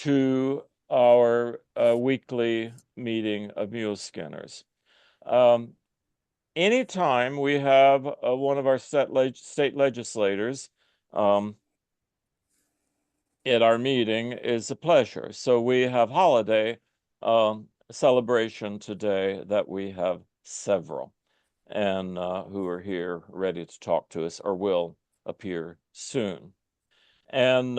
to our weekly meeting of Muleskinners. Anytime we have one of our state legislators at our meeting is a pleasure. So we have holiday celebration today that we have several and who are here ready to talk to us or will appear soon. And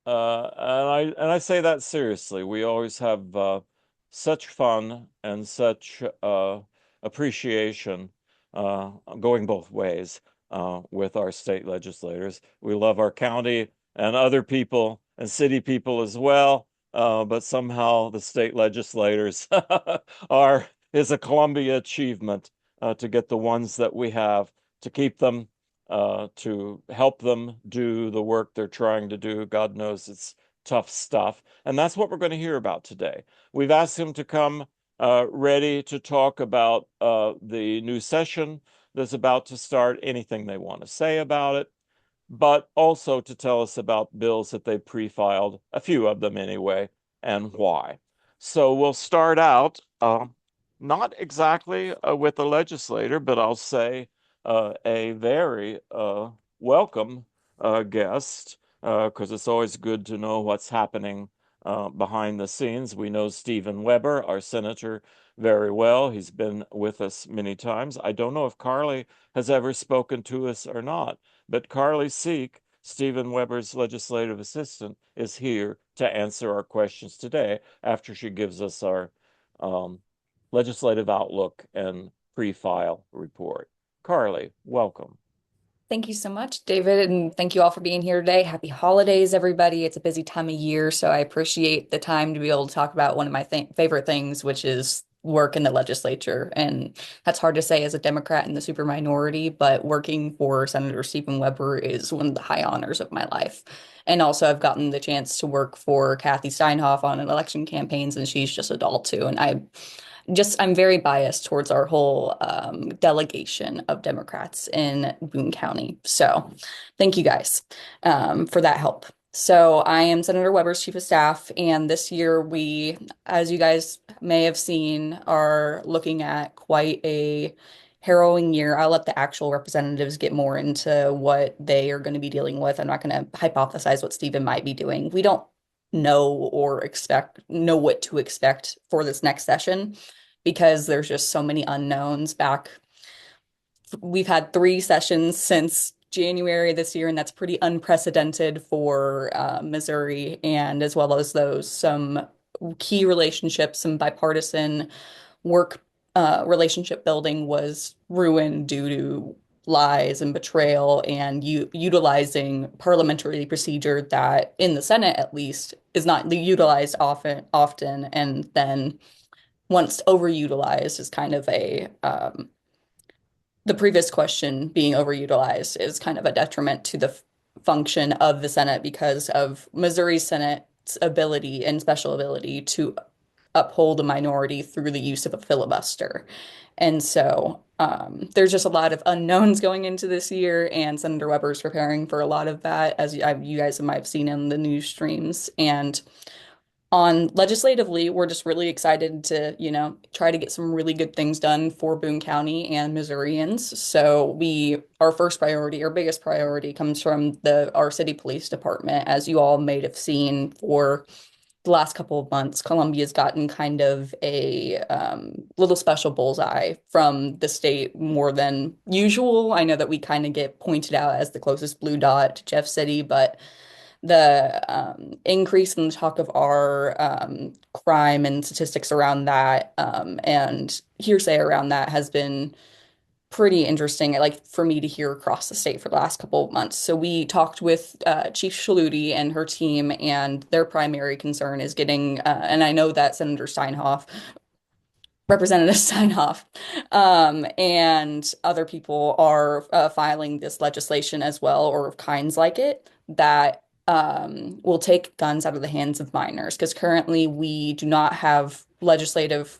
I say that seriously. We always have such fun and such appreciation going both ways with our state legislators. We love our county and other people and city people as well, but somehow the state legislators is a Columbia achievement to get the ones that we have, to keep them, to help them do the work they're trying to do. God knows it's tough stuff. And that's what we're going to hear about today. We've asked him to come ready to talk about the new session that's about to start, anything they want to say about it, but also to tell us about bills that they pre-filed, a few of them anyway, and why. So we'll start out not exactly with the legislator, but I'll say a very welcome guest, because it's always good to know what's happening behind the scenes. We know Stephen Weber, our senator, very well. He's been with us many times. I don't know if Carly has ever spoken to us or not, but Carly Seek, Stephen Weber's legislative assistant, is here to answer our questions today after she gives us our legislative outlook and pre-file report. Carly, welcome. Thank you so much, David, and thank you all for being here today. Happy holidays, everybody. It's a busy time of year, so I appreciate the time to be able to talk about one of my favorite things, which is work in the legislature. And that's hard to say as a Democrat in the super minority, but working for Senator Stephen Weber is one of the high honors of my life. And also, I've gotten the chance to work for Kathy Steinhoff on election campaigns, and she's just a doll too. And I'm very biased towards our whole delegation of Democrats in Boone County. So thank you guys for that help. So I am Senator Weber's chief of staff, and this year we, as you guys may have seen, are looking at quite a harrowing year. I'll let the actual representatives get more into what they are going to be dealing with. I'm not going to hypothesize what Stephen might be doing. We don't know what to expect for this next session because there's just so many unknowns back. We've had 3 sessions since January this year, and that's pretty unprecedented for Missouri, and as well as those some key relationships, some bipartisan work relationship building was ruined due to lies and betrayal and utilizing parliamentary procedure that in the Senate at least is not utilized often, and then once overutilized is kind of a the previous question being overutilized is kind of a detriment to the function of the Senate because of Missouri Senate's ability and special ability to uphold a minority through the use of a filibuster. And so there's just a lot of unknowns going into this year, and Senator Weber's preparing for a lot of that, as you guys might have seen in the news streams. And on legislatively, we're just really excited to, try to get some really good things done for Boone County and Missourians. So our first priority, our biggest priority comes from our city police department. As you all may have seen for the last couple of months, Columbia's gotten kind of a little special bullseye from the state more than usual. I know that we kind of get pointed out as the closest blue dot to Jeff City, but the increase in the talk of our crime and statistics around that and hearsay around that has been pretty interesting, like for me to hear across the state for the last couple of months. So we talked with Chief Shaluti and her team, and their primary concern is getting, and I know that Representative Steinhoff, and other people are filing this legislation as well, or kinds like it, that will take guns out of the hands of minors. Because currently we do not have legislative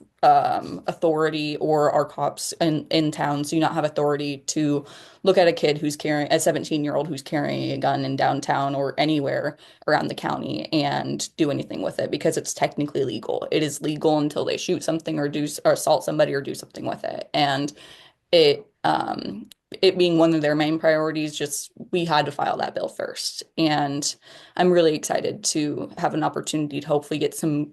authority, or our cops in towns do not have authority to look at a kid who's carrying a 17-year-old who's carrying a gun in downtown or anywhere around the county and do anything with it because it's technically legal. It is legal until they shoot something or assault somebody or do something with it. And it it being one of their main priorities, just we had to file that bill first. And I'm really excited to have an opportunity to hopefully get some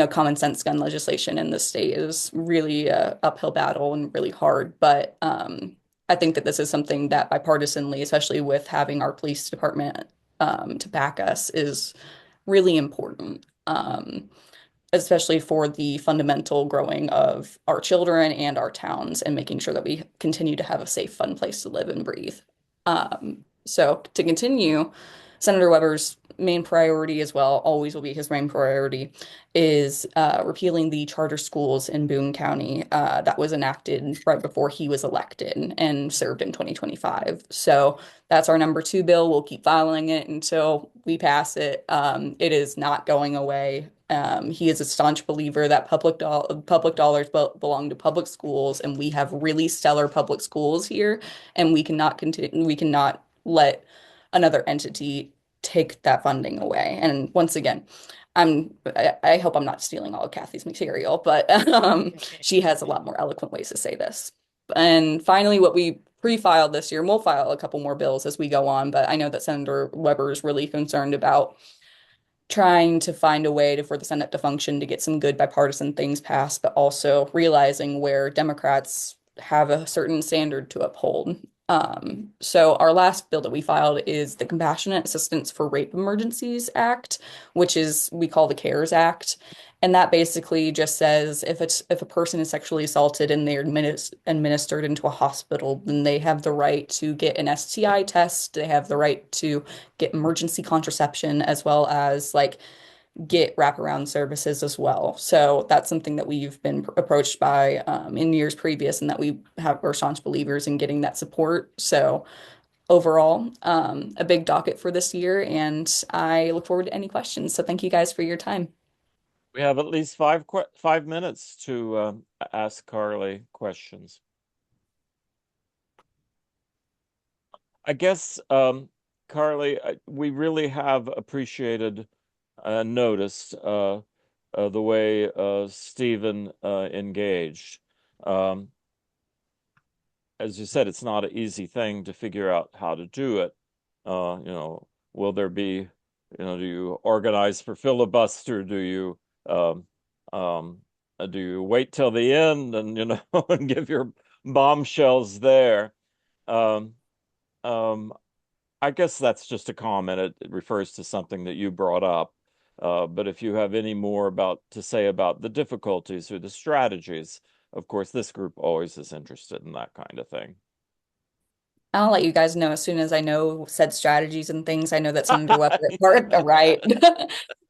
common sense gun legislation in the state. Is really a uphill battle and really hard. But I think that this is something that bipartisanly, especially with having our police department to back us, is really important. Especially for the fundamental growing of our children and our towns and making sure that we continue to have a safe, fun place to live and breathe. So to continue, Senator Weber's main priority as well, always will be his main priority, is repealing the charter schools in Boone County that was enacted right before he was elected and served in 2025. So that's our number two bill. We'll keep filing it until we pass it. It is not going away. He is a staunch believer that public dollars belong to public schools, and we have really stellar public schools here, and we cannot continue. We cannot let another entity take that funding away. And once again, I hope I'm not stealing all of Kathy's material, but she has a lot more eloquent ways to say this. And finally, what we pre-filed this year, and we'll file a couple more bills as we go on, but I know that Senator Weber is really concerned about trying to find a way for the Senate to function to get some good bipartisan things passed, but also realizing where Democrats have a certain standard to uphold. So our last bill that we filed is the Compassionate Assistance for Rape Emergencies Act, which is we call the CARES Act. And that basically just says if a person is sexually assaulted and they're administered into a hospital, then they have the right to get an STI test. They have the right to get emergency contraception as well as like get wraparound services as well. So that's something that we've been approached by in years previous, and that we're staunch believers in getting that support. So overall, a big docket for this year, and I look forward to any questions. So thank you guys for your time. We have at least 5 minutes to ask Carly questions. I guess, Carly, we really have appreciated noticed the way Stephen engaged. As you said, it's not an easy thing to figure out how to do it. Will there be, do you organize for filibuster? Um, do you wait till the end and, and give your bombshells there? Um, um, I guess that's just a comment. It refers to something that you brought up. But if you have any more to say about the difficulties or the strategies, of course, this group always is interested in that kind of thing. I'll let you guys know as soon as I know said strategies and things. I know that Senator Weber, right?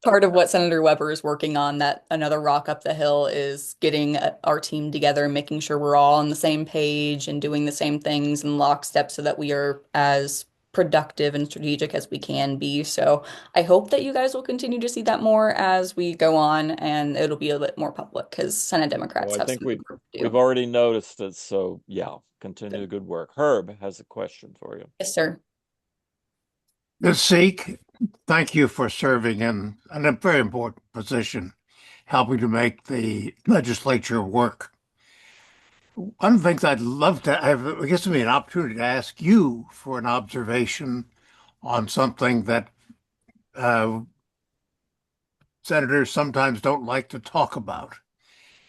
Part of what Senator Weber is working on, that another rock up the hill, is getting our team together and making sure we're all on the same page and doing the same things in lockstep so that we are as productive and strategic as we can be. So I hope that you guys will continue to see that more as we go on, and it'll be a bit more public because Senate Well, Democrats I have think some work to we've do. already noticed it. So yeah, continue the good work. Herb has a question for you. Yes, sir. Ms. Seek, thank you for serving in a very important position, helping to make the legislature work. One of the things I'd love to have, it gives me an opportunity to ask you for an observation on something that uh, senators sometimes don't like to talk about,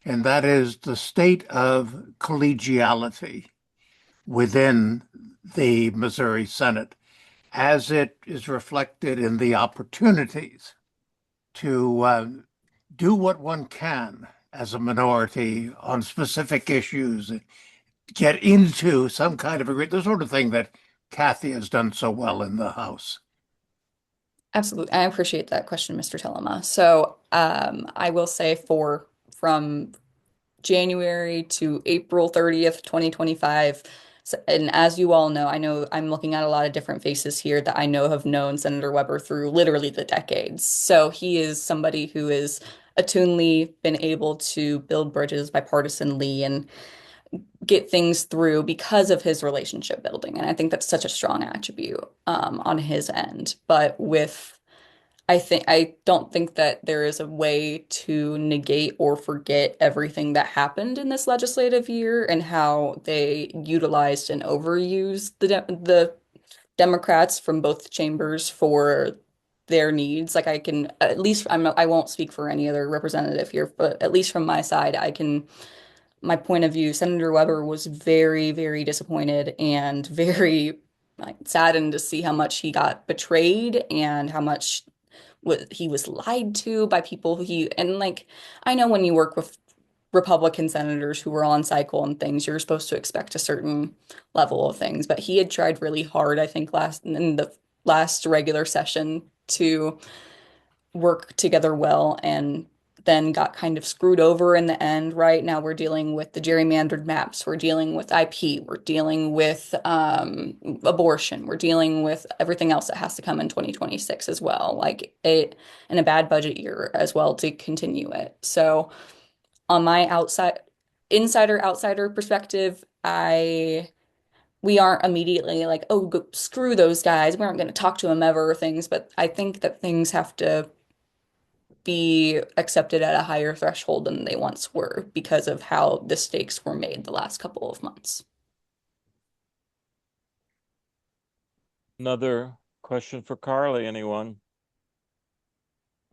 and that is the state of collegiality within the Missouri Senate as it is reflected in the opportunities to do what one can as a minority on specific issues, get into some kind of agreement, the sort of thing that Kathy has done so well in the House. Absolutely. I appreciate that question, Mr. Tillema. So I will say from January to April 30th, 2025, And as you all know I'm looking at a lot of different faces here that I know have known Senator Weber through literally the decades. So he is somebody who is attunely been able to build bridges bipartisanly and get things through because of his relationship building. And I think that's such a strong attribute on his end. But I don't think that there is a way to negate or forget everything that happened in this legislative year and how they utilized and overused the Democrats from both chambers for their needs. Like I can at least I won't speak for any other representative here, but at least from my side, my point of view, Senator Weber was very, very disappointed and very like, saddened to see how much he got betrayed and how much he was lied to by people and like I know when you work with Republican senators who were on cycle and things, you're supposed to expect a certain level of things, but he had tried really hard, I think, last in the last regular session to work together well and then got kind of screwed over in the end. Right now, we're dealing with the gerrymandered maps, we're dealing with IP, we're dealing with abortion, we're dealing with everything else that has to come in 2026 as well, like it in a bad budget year as well to continue it. So, on my outsider perspective, I we aren't immediately like, oh, go, screw those guys. We aren't going to talk to them ever or things, but I think that things have to be accepted at a higher threshold than they once were because of how the stakes were made the last couple of months. Another question for Carly, anyone?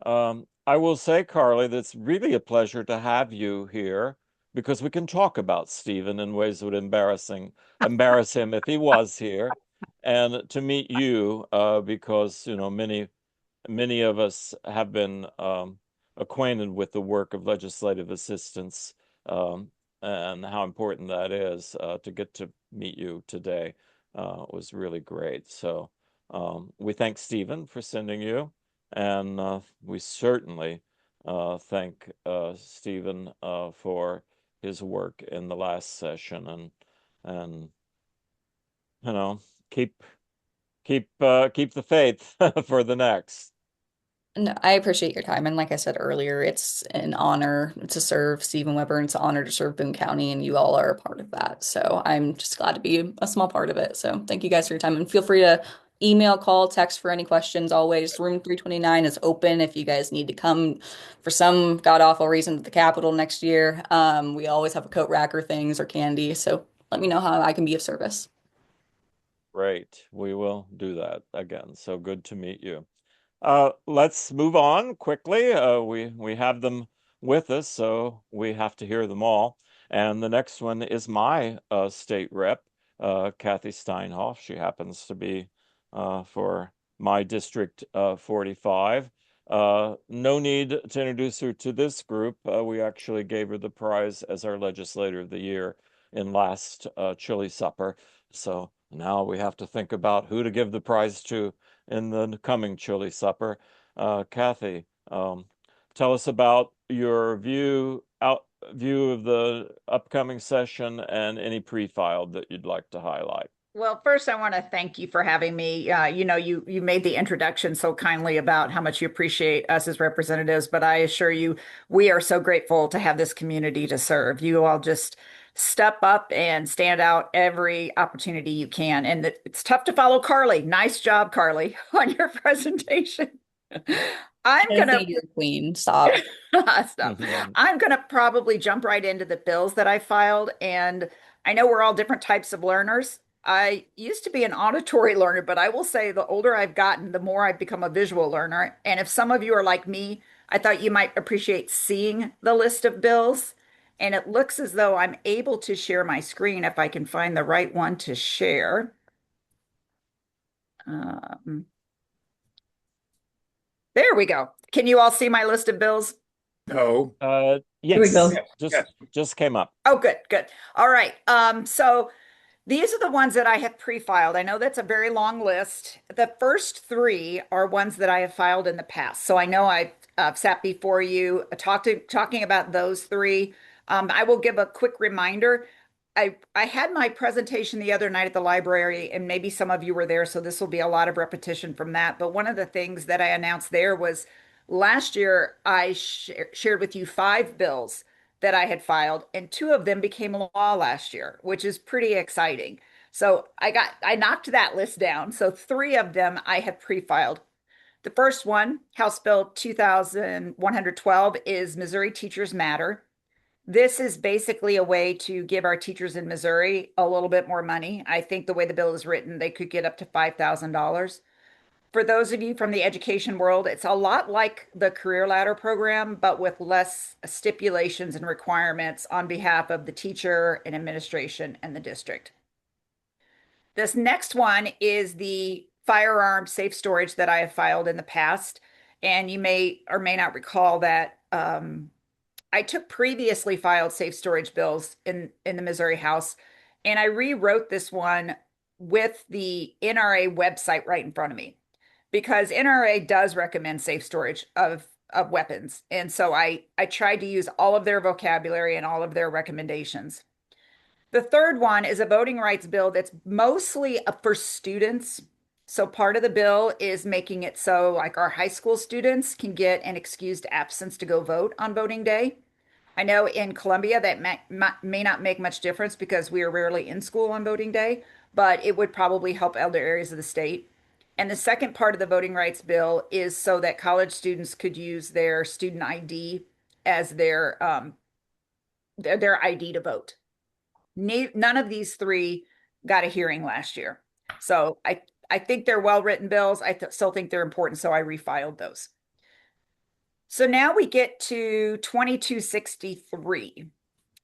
I will say, Carly, that it's really a pleasure to have you here because we can talk about Stephen in ways that would embarrass him if he was here, and to meet you because many of us have been acquainted with the work of legislative assistants and how important that is. To get to meet you today was really great. So we thank Stephen for sending you, and we certainly thank Stephen for his work in the last session, and you know keep keep the faith for the next. No, I appreciate your time. And like I said earlier, it's an honor to serve Stephen Weber and it's an honor to serve Boone County, and you all are a part of that. So I'm just glad to be a small part of it. So thank you guys for your time and feel free to email, call, text for any questions. Always, room 329 is open if you guys need to come for some god awful reason to the Capitol next year. We always have a coat rack or things or candy. So let me know how I can be of service. Great. We will do that again. So good to meet you. Let's move on quickly. We have them with us, so we have to hear them all. And the next one is my state rep, Kathy Steinhoff. She happens to be for my district 45. No need to introduce her to this group. We actually gave her the prize as our legislator of the year in last chili supper. So now we have to think about who to give the prize to in the coming chili supper. Kathy, tell us about your view of the upcoming session and any pre-filed that you'd like to highlight. Well, first, I want to thank you for having me. You made the introduction so kindly about how much you appreciate us as representatives, but I assure you, we are so grateful to have this community to serve. You all just step up and stand out every opportunity you can. And it's tough to follow Carly. Nice job, Carly, on your presentation. I'm gonna You're queen. Stop. stop. I'm gonna probably jump right into the bills that I filed. And I know we're all different types of learners. I used to be an auditory learner, but I will say the older I've gotten, the more I've become a visual learner. And if some of you are like me, I thought you might appreciate seeing the list of bills. And it looks as though I'm able to share my screen if I can find the right one to share. Um, there we go. Can you all see my list of bills? No. Here we go. Yes, just came up. Oh, good, good. All right. So these are the ones that I have pre-filed. I know that's a very long list. The first three are ones that I have filed in the past. So I know I've sat before you talking about those three. I will give a quick reminder. I had my presentation the other night at the library, and maybe some of you were there, so this will be a lot of repetition from that. But one of the things that I announced there was last year I shared with you 5 bills that I had filed, and 2 of them became law last year, which is pretty exciting. So I knocked that list down. So 3 of them I have pre-filed. The first one, House Bill 2112, is Missouri Teachers Matter. This is basically a way to give our teachers in Missouri a little bit more money. I think the way the bill is written, they could get up to $5,000. For those of you from the education world, it's a lot like the Career Ladder program, but with less stipulations and requirements on behalf of the teacher and administration and the district. This next one is the firearm safe storage that I have filed in the past. And you may or may not recall that I took previously filed safe storage bills in the Missouri House, and I rewrote this one with the NRA website right in front of me, because NRA does recommend safe storage of weapons. And so I tried to use all of their vocabulary and all of their recommendations. The third one is a voting rights bill that's mostly for students. So part of the bill is making it so like our high school students can get an excused absence to go vote on voting day. I know in Columbia that may not make much difference because we are rarely in school on voting day, but it would probably help other areas of the state. And the second part of the voting rights bill is so that college students could use their student ID as their ID to vote. None of these 3 got a hearing last year. So I think they're well-written bills. I still think they're important, so I refiled those. So now we get to 2263.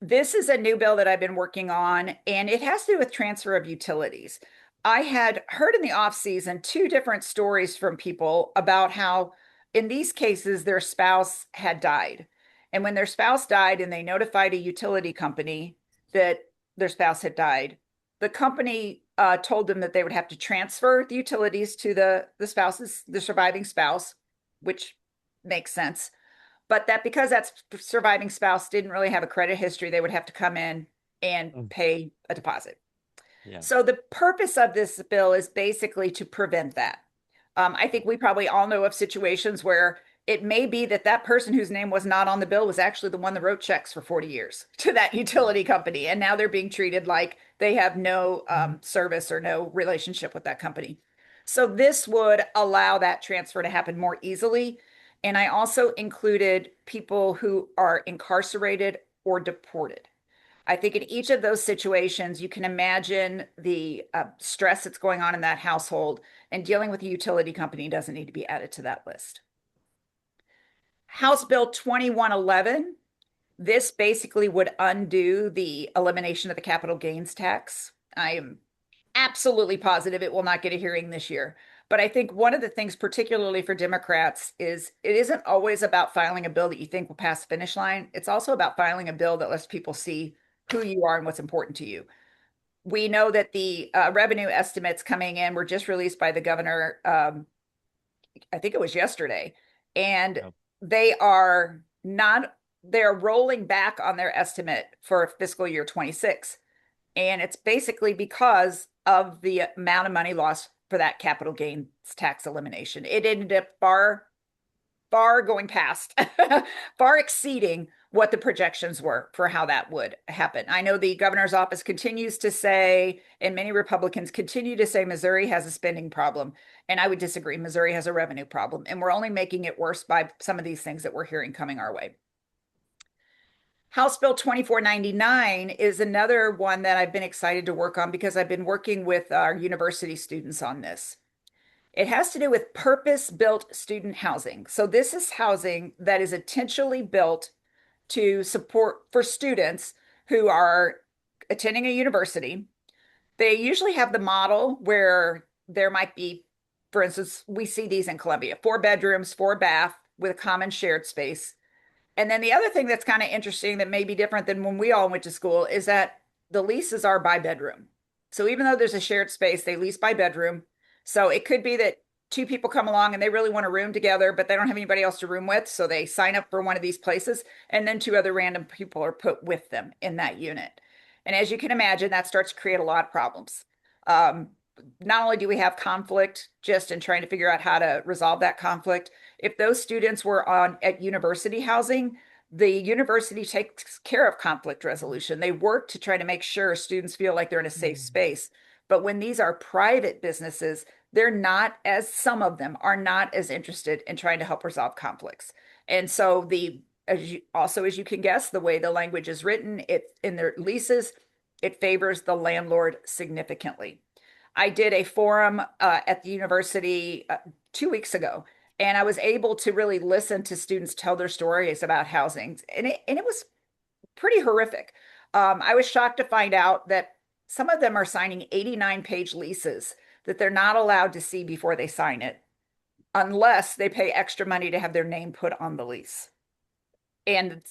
This is a new bill that I've been working on, and it has to do with transfer of utilities. I had heard in the off season 2 different stories from people about how in these cases their spouse had died. And when their spouse died and they notified a utility company that their spouse had died, the company told them that they would have to transfer the utilities to the surviving spouse, which makes sense. But that because that surviving spouse didn't really have a credit history, they would have to come in and pay a deposit. Yeah. So the purpose of this bill is basically to prevent that. I think we probably all know of situations where it may be that person whose name was not on the bill was actually the one that wrote checks for 40 years to that utility company. And now they're being treated like they have no service or no relationship with that company. So this would allow that transfer to happen more easily. And I also included people who are incarcerated or deported. I think in each of those situations, you can imagine the stress that's going on in that household, and dealing with a utility company doesn't need to be added to that list. House Bill 2111, this basically would undo the elimination of the capital gains tax. I am absolutely positive it will not get a hearing this year. But I think one of the things, particularly for Democrats, is it isn't always about filing a bill that you think will pass the finish line. It's also about filing a bill that lets people see who you are and what's important to you. We know that the revenue estimates coming in were just released by the governor, I think it was yesterday, and they are rolling back on their estimate for fiscal year 26. And it's basically because of the amount of money lost for that capital gains tax elimination. It ended up far going past, far exceeding what the projections were for how that would happen. I know the governor's office continues to say, and many Republicans continue to say, Missouri has a spending problem. And I would disagree. Missouri has a revenue problem. And we're only making it worse by some of these things that we're hearing coming our way. House Bill 2499 is another one that I've been excited to work on because I've been working with our university students on this. It has to do with purpose-built student housing. So this is housing that is intentionally built to support for students who are attending a university. They usually have the model where there might be, for instance, we see these in Columbia, 4 bedrooms, 4 bath with a common shared space. And then the other thing that's kind of interesting that may be different than when we all went to school is that the leases are by bedroom. So even though there's a shared space, they lease by bedroom. So it could be that 2 people come along and they really want a room together, but they don't have anybody else to room with. So they sign up for one of these places, and then 2 other random people are put with them in that unit. And as you can imagine, that starts to create a lot of problems. Um, Not only do we have conflict just in trying to figure out how to resolve that conflict, if those students were on at university housing, the university takes care of conflict resolution. They work to try to make sure students feel like they're in a safe space. But when these are private businesses, they're not, as some of them are not as interested in trying to help resolve conflicts. And so as you can guess, the way the language is written, it in their leases, it favors the landlord significantly. I did a forum at the university 2 weeks ago, and I was able to really listen to students tell their stories about housing, and it was pretty horrific. I was shocked to find out that some of them are signing 89-page leases that they're not allowed to see before they sign it, unless they pay extra money to have their name put on the lease. And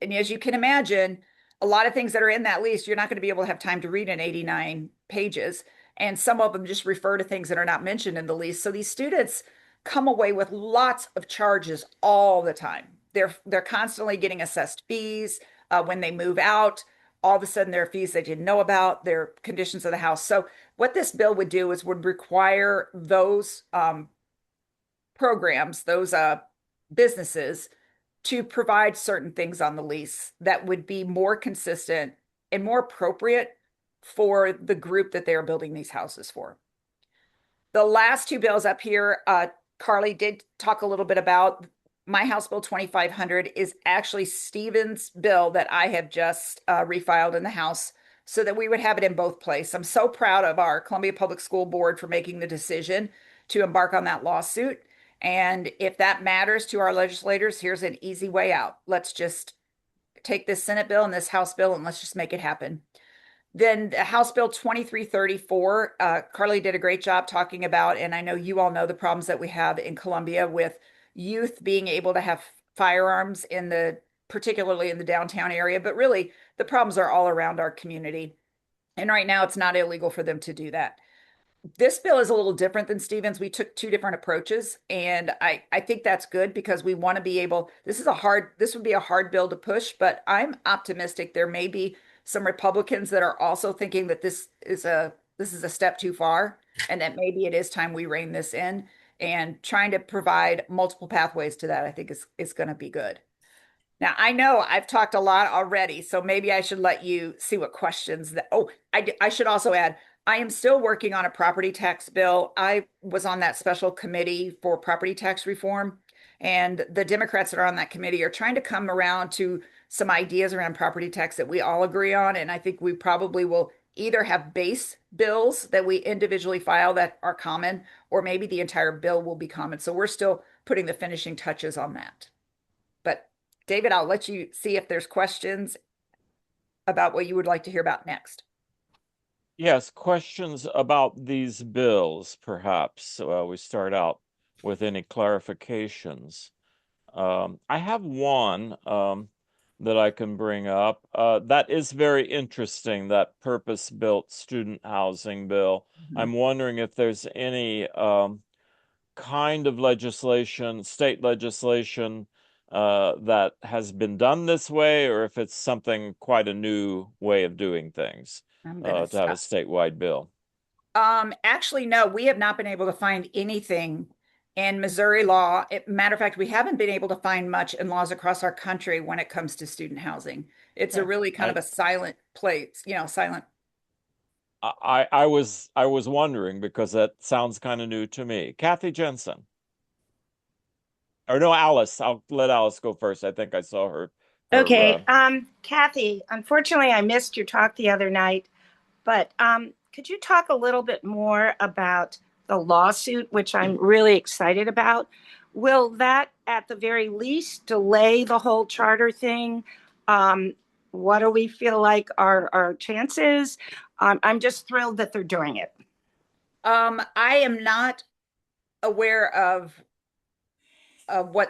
and as you can imagine, a lot of things that are in that lease, you're not going to be able to have time to read in 89 pages. And some of them just refer to things that are not mentioned in the lease. So these students come away with lots of charges all the time. They're constantly getting assessed fees when they move out. All of a sudden, there are fees they didn't know about, their conditions of the house. So what this bill would do is would require those programs, those businesses to provide certain things on the lease that would be more consistent and more appropriate for the group that they are building these houses for. The last two bills up here, Carly did talk a little bit about. My House Bill 2500 is actually Stephen's bill that I have just refiled in the House so that we would have it in both places. I'm so proud of our Columbia Public School Board for making the decision to embark on that lawsuit. And if that matters to our legislators, here's an easy way out. Let's just take this Senate bill and this House bill and let's just make it happen. Then the House Bill 2334, Carly did a great job talking about, and I know you all know the problems that we have in Columbia with youth being able to have firearms particularly in the downtown area, but really the problems are all around our community. And right now it's not illegal for them to do that. This bill is a little different than Stevens. We took two different approaches, and I think that's good because we want to be able, this would be a hard bill to push, but I'm optimistic there may be some Republicans that are also thinking that this is a step too far and that maybe it is time we rein this in, and trying to provide multiple pathways to that, I think is going to be good. Now, I know I've talked a lot already, so maybe I should let you see what questions I should also add, I am still working on a property tax bill. I was on that special committee for property tax reform, and the Democrats that are on that committee are trying to come around to some ideas around property tax that we all agree on. And I think we probably will either have base bills that we individually file that are common, or maybe the entire bill will be common. So we're still putting the finishing touches on that. But David, I'll let you see if there's questions about what you would like to hear about next. Yes, questions about these bills, perhaps. We start out with any clarifications. I have one that I can bring up. That is very interesting, that purpose-built student housing bill. I'm wondering if there's any kind of legislation, state legislation, that has been done this way, or if it's something quite a new way of doing things to have a statewide bill. Actually, no, we have not been able to find anything in Missouri law. Matter of fact, we haven't been able to find much in laws across our country when it comes to student housing. It's a really kind of a silent place, silent. I was wondering because that sounds kind of new to me. Kathy Jensen. Or no, Alice. I'll let Alice go first. I think I saw her. Okay. Kathy, unfortunately, I missed your talk the other night, but could you talk a little bit more about the lawsuit, which I'm really excited about? Will that, at the very least, delay the whole charter thing? What do we feel like our chances? I'm just thrilled that they're doing it. I am not aware of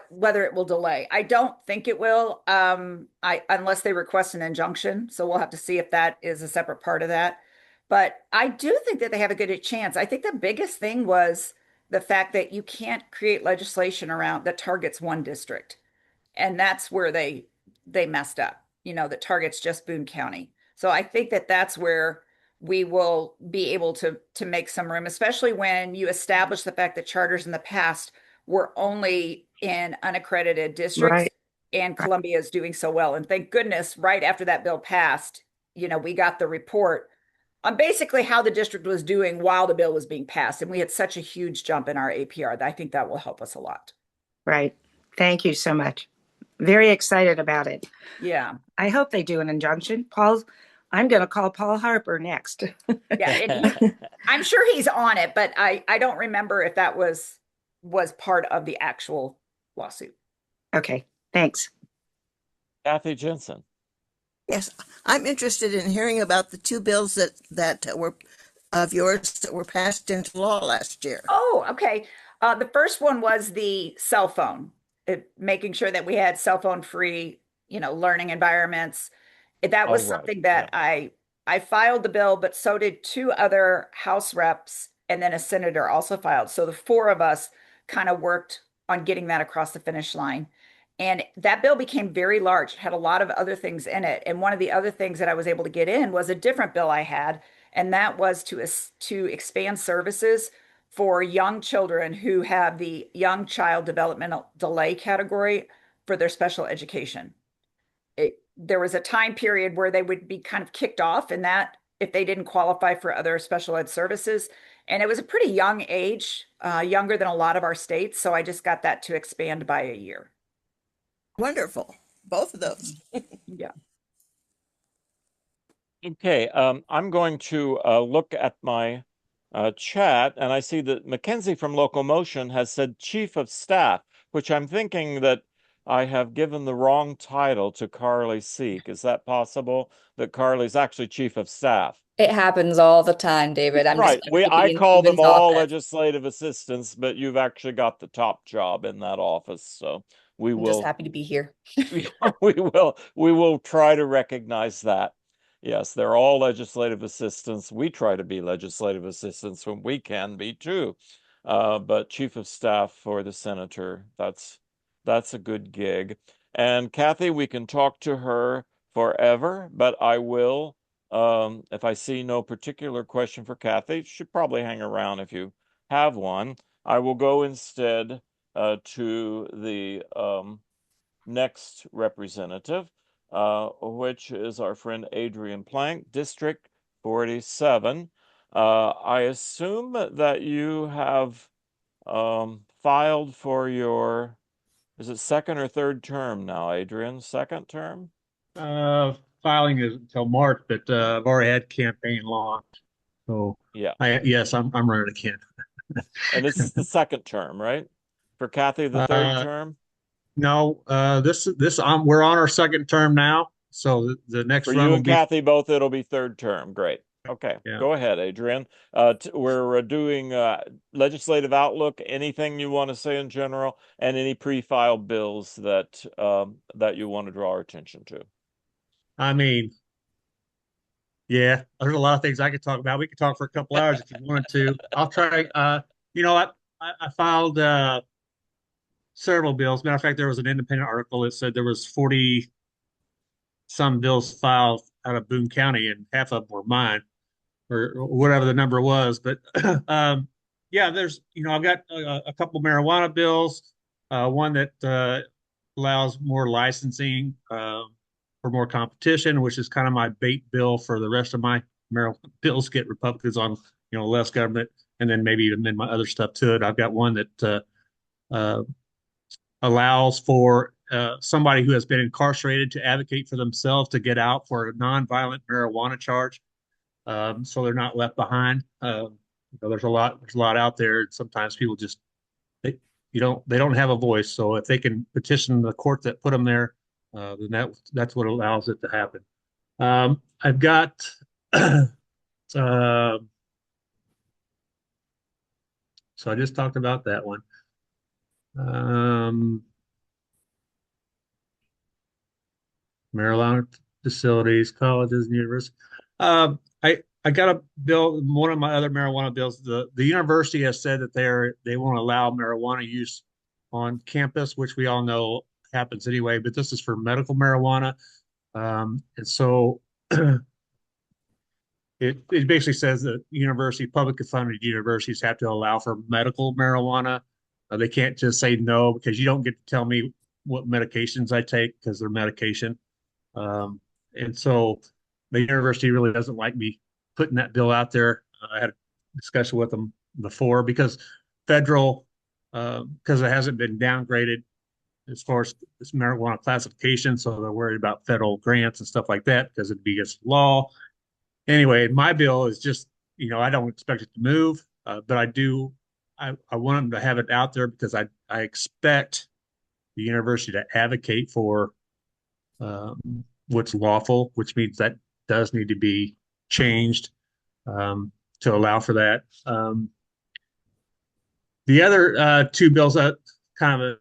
whether it will delay. I don't think it will, unless they request an injunction. So we'll have to see if that is a separate part of that. But I do think that they have a good chance. I think the biggest thing was the fact that you can't create legislation around that targets one district. And that's where they messed up, that targets just Boone County. So I think that that's where we will be able to make some room, especially when you establish the fact that charters in the past were only in unaccredited districts Right. and Right. Columbia is doing so well. And thank goodness, right after that bill passed, we got the report on basically how the district was doing while the bill was being passed. And we had such a huge jump in our APR that I think that will help us a lot. Right. Thank you so much. Very excited about it. Yeah. I hope they do an injunction. I'm going to call Paul Harper next. Yeah. And I'm sure he's on it, but I don't remember if that was part of the actual lawsuit. Okay. Thanks. Kathy Jensen. Yes, I'm interested in hearing about the two bills that were of yours that were passed into law last year. Oh, okay. The first one was the cell phone, making sure that we had cell phone free, learning environments. That was Right. something that I filed the bill, but so did two other House reps, and then a senator also filed. So the four of us kind of worked on getting that across the finish line. And that bill became very large, it had a lot of other things in it. And one of the other things that I was able to get in was a different bill I had, and that was to expand services for young children who have the young child developmental delay category for their special education. There was a time period where they would be kind of kicked off in that if they didn't qualify for other special ed services. And it was a pretty young age, younger than a lot of our states. So I just got that to expand by a year. Wonderful. Both of those. Yeah. Okay, I'm going to look at my chat, and I see that Mackenzie from Local Motion has said Chief of Staff, which I'm thinking that I have given the wrong title to Carly Seek. Is that possible, that Carly's actually Chief of Staff? It happens all the time, David. I'm Right. just happy to be I in call them Stephen's all office. legislative assistants, but you've actually got the top job in that office. So we I'm just will happy to be here. we will try to recognize that. Yes, they're all legislative assistants. We try to be legislative assistants when we can be too. But chief of staff for the senator, that's a good gig. And Kathy, we can talk to her forever, but I will, if I see no particular question for Kathy, should probably hang around if you have one. I will go instead to the next representative, which is our friend Adrian Plank, District 47. I assume that you have filed for your, is it second or third term now, Adrian? Second term? Filing is until March, but I've already had campaign launched. So Yeah. yes, I'm running again. And this is the second term, right? For Kathy, the third term? No, we're on our second term now. So the next For run you will and be Kathy both, it'll be third term. Great. Okay, yeah. go ahead, Adrian. We're doing legislative outlook. Anything you want to say in general, and any pre-filed bills that that you want to draw our attention to. I mean, yeah, there's a lot of things I could talk about. We could talk for a couple hours if you wanted to. I'll try. I filed several bills. Matter of fact, there was an independent article that said there was 40 some bills filed out of Boone County, and half of them were mine, or whatever the number was. But yeah, I've got a couple marijuana bills, one that allows more licensing for more competition, which is kind of my bait bill for the rest of my marijuana bills. Get Republicans on, less government, and then maybe even then my other stuff to it. I've got one that allows for somebody who has been incarcerated to advocate for themselves to get out for a nonviolent marijuana charge, so they're not left behind. There's a lot out there. Sometimes people just they don't have a voice. So if they can petition the court that put them there, then that's what allows it to happen. I've got so I just talked about that one. Marijuana facilities, colleges, and universities. I got a bill. One of my other marijuana bills. The university has said that they won't allow marijuana use on campus, which we all know happens anyway. But this is for medical marijuana, and so it basically says that publicly funded universities have to allow for medical marijuana. They can't just say no, because you don't get to tell me what medications I take because they're medication. Um, and so the university really doesn't like me putting that bill out there. I had a discussion with them before because federal, because it hasn't been downgraded as far as this marijuana classification. So they're worried about federal grants and stuff like that because it'd be against the law. Anyway, my bill is just, I don't expect it to move, but I want them to have it out there because I expect the university to advocate for what's lawful, which means that does need to be changed to allow for that. The other two bills that kind of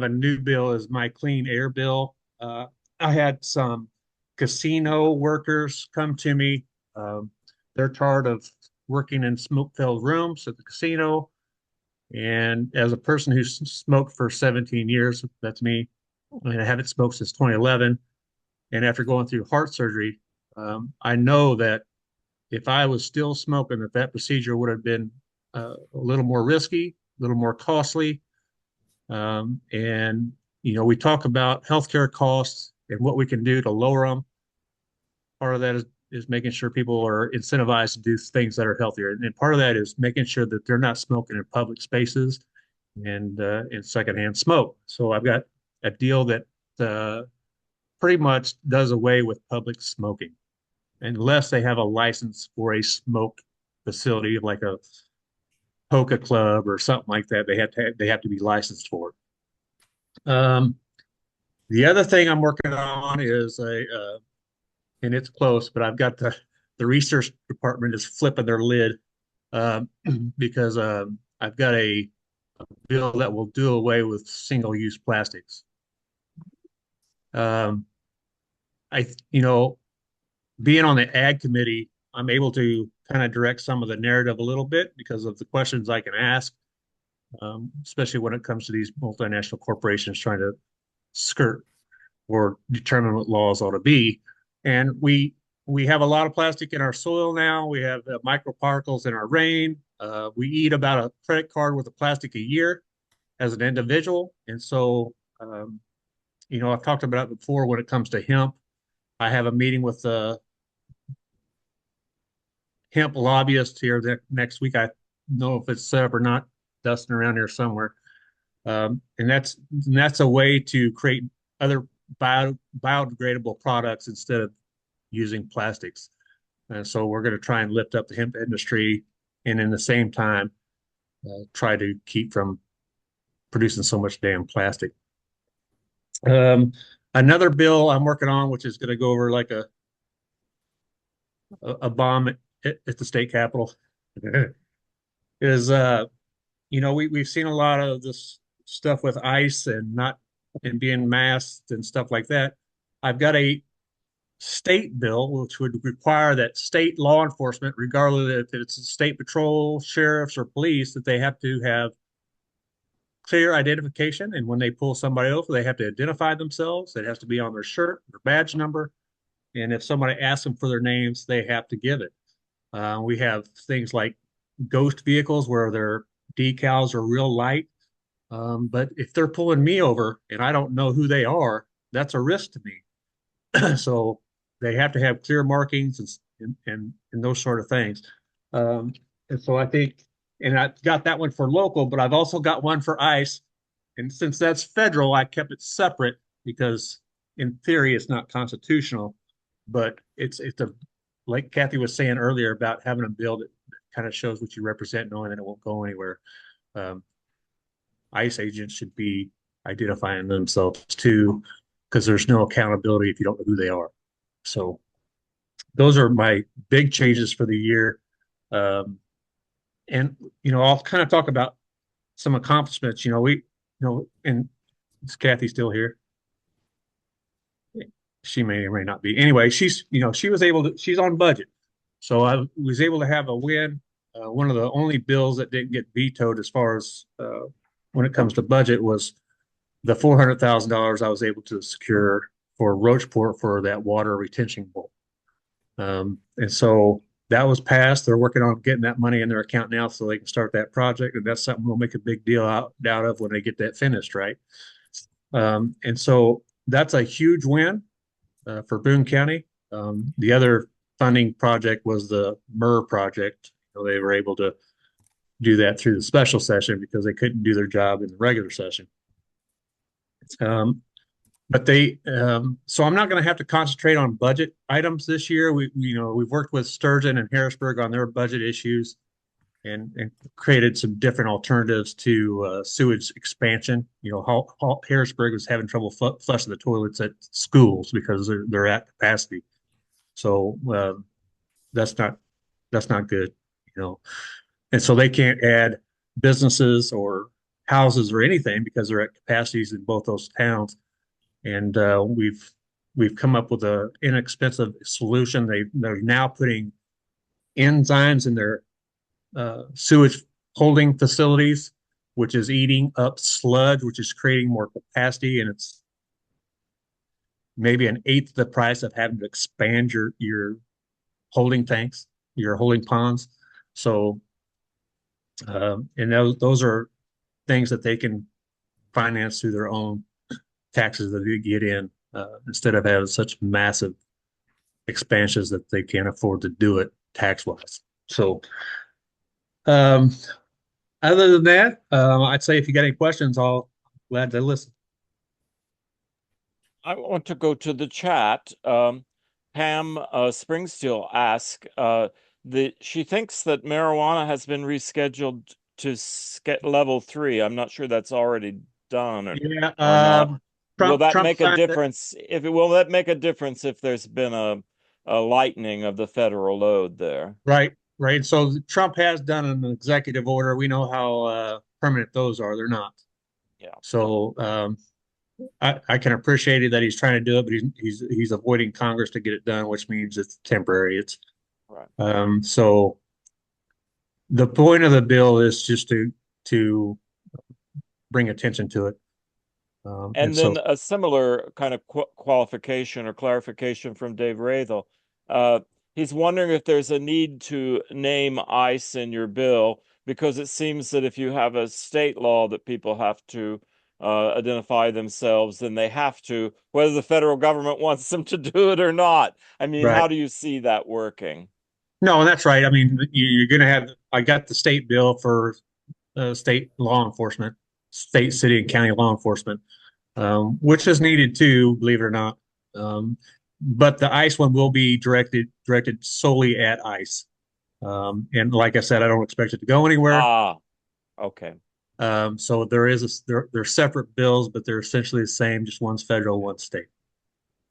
a new bill is my clean air bill. I had some casino workers come to me. They're tired of working in smoke-filled rooms at the casino. And as a person who's smoked for 17 years, that's me. I haven't smoked since 2011. And after going through heart surgery, I know that if I was still smoking, that procedure would have been a little more risky, a little more costly. And, we talk about healthcare costs and what we can do to lower them. Part of that is making sure people are incentivized to do things that are healthier. And part of that is making sure that they're not smoking in public spaces and in secondhand smoke. So I've got a deal that pretty much does away with public smoking unless they have a license for a smoke facility like a polka club or something like that. They have to be licensed for it. The other thing I'm working on is and it's close, but I've got the research department is flipping their lid because I've got a bill that will do away with single-use plastics. Being on the ag committee, I'm able to kind of direct some of the narrative a little bit because of the questions I can ask, especially when it comes to these multinational corporations trying to skirt or determine what laws ought to be. And we have a lot of plastic in our soil now. We have microparticles in our rain. We eat about a credit card worth of plastic a year as an individual. And so, I've talked about it before when it comes to hemp. I have a meeting with the hemp lobbyist here next week. I know if it's set up or not, dusting around here somewhere. And that's a way to create other biodegradable products instead of using plastics. And so we're going to try and lift up the hemp industry and in the same time try to keep from producing so much damn plastic. Another bill I'm working on, which is going to go over like a bomb at the state capitol, is we've seen a lot of this stuff with ICE and being masked and stuff like that. I've got a state bill which would require that state law enforcement, regardless if it's state patrol, sheriffs, or police, that they have to have clear identification. And when they pull somebody over, they have to identify themselves. It has to be on their shirt, their badge number. And if somebody asks them for their names, they have to give it. We have things like ghost vehicles where their decals are real light. But if they're pulling me over and I don't know who they are, that's a risk to me. So they have to have clear markings and those sort of things. And so I think, and I got that one for local, but I've also got one for ICE. And since that's federal, I kept it separate because in theory, it's not constitutional, but it's like Kathy was saying earlier about having a bill that kind of shows what you represent, knowing that it won't go anywhere. ICE agents should be identifying themselves too, because there's no accountability if you don't know who they are. So those are my big changes for the year. And I'll kind of talk about some accomplishments. And is Kathy still here? She may or may not be. Anyway, she's on budget. So I was able to have a win. One of the only bills that didn't get vetoed as far as when it comes to budget was the $400,000 I was able to secure for Roachport for that water retention bowl. And so that was passed. They're working on getting that money in their account now so they can start that project. And that's something we'll make a big deal out of when they get that finished, right? And so that's a huge win for Boone County. The other funding project was the MER project. They were able to do that through the special session because they couldn't do their job in the regular session. But so I'm not going to have to concentrate on budget items this year. We've worked with Sturgeon and Harrisburg on their budget issues and created some different alternatives to sewage expansion. Harrisburg was having trouble flushing the toilets at schools because they're at capacity. So that's not good, and so they can't add businesses or houses or anything because they're at capacities in both those towns. And we've come up with an inexpensive solution. They're now putting enzymes in their sewage holding facilities, which is eating up sludge, which is creating more capacity, and it's maybe an eighth the price of having to expand your holding tanks, your holding ponds. So, and those are things that they can finance through their own taxes that they get in, instead of having such massive expansions that they can't afford to do it tax wise. So, other than that, I'd say if you got any questions, I'll glad to listen. I want to go to the chat. Pam Springsteel asked she thinks that marijuana has been rescheduled to level 3. I'm not sure that's already done or not. Will that make a difference? Will that make a difference if there's been a lightening of the federal load there? Right. So Trump has done an executive order. We know how permanent those are. They're not. Yeah. So I can appreciate it that he's trying to do it, but he's avoiding Congress to get it done, which means it's temporary. It's right. So the point of the bill is just to bring attention to it. And then a similar kind of qualification or clarification from Dave Rathel. He's wondering if there's a need to name ICE in your bill, because it seems that if you have a state law that people have to identify themselves, then they have to, whether the federal government wants them to do it or not. I mean, how do you see that working? No, that's right. I mean, you're going to have, I got the state bill for state law enforcement, state, city, and county law enforcement, which is needed too, believe it or not. But the ICE one will be directed solely at ICE. And like I said, I don't expect it to go anywhere. Okay. So they're separate bills, but they're essentially the same, just one's federal, one's state.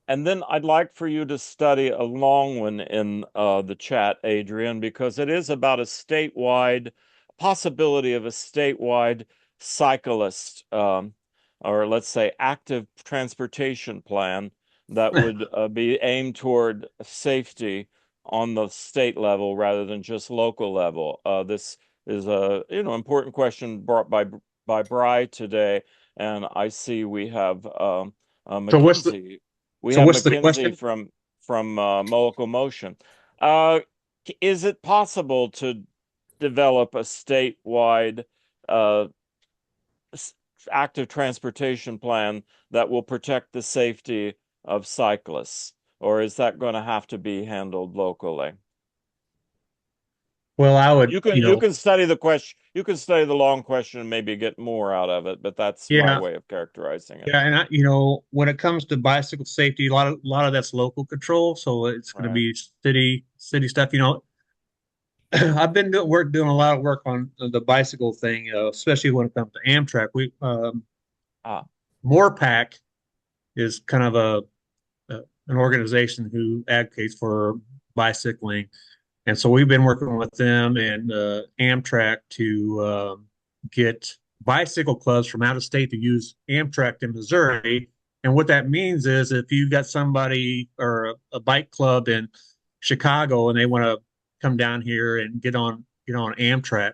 And then I'd like for you to study a long one in the chat, Adrian, because it is about a statewide possibility of a statewide cyclist, or let's say active transportation plan that would be aimed toward safety on the state level rather than just local level. This is a important question brought by Bry today, and I see we have McKinsey. What's the question? from Molecular Motion. Is it possible to develop a statewide active transportation plan that will protect the safety of cyclists, or is that going to have to be handled locally? Well, you can study the question. You can study the long question and maybe get more out of it, but that's my way of characterizing it. Yeah, and when it comes to bicycle safety, a lot of that's local control, so it's going to be city stuff. I've been doing a lot of work on the bicycle thing, especially when it comes to Amtrak. MorePack is kind of an organization who advocates for bicycling. And so we've been working with them and Amtrak to get bicycle clubs from out of state to use Amtrak in Missouri. And what that means is if you've got somebody or a bike club in Chicago and they want to come down here and get on Amtrak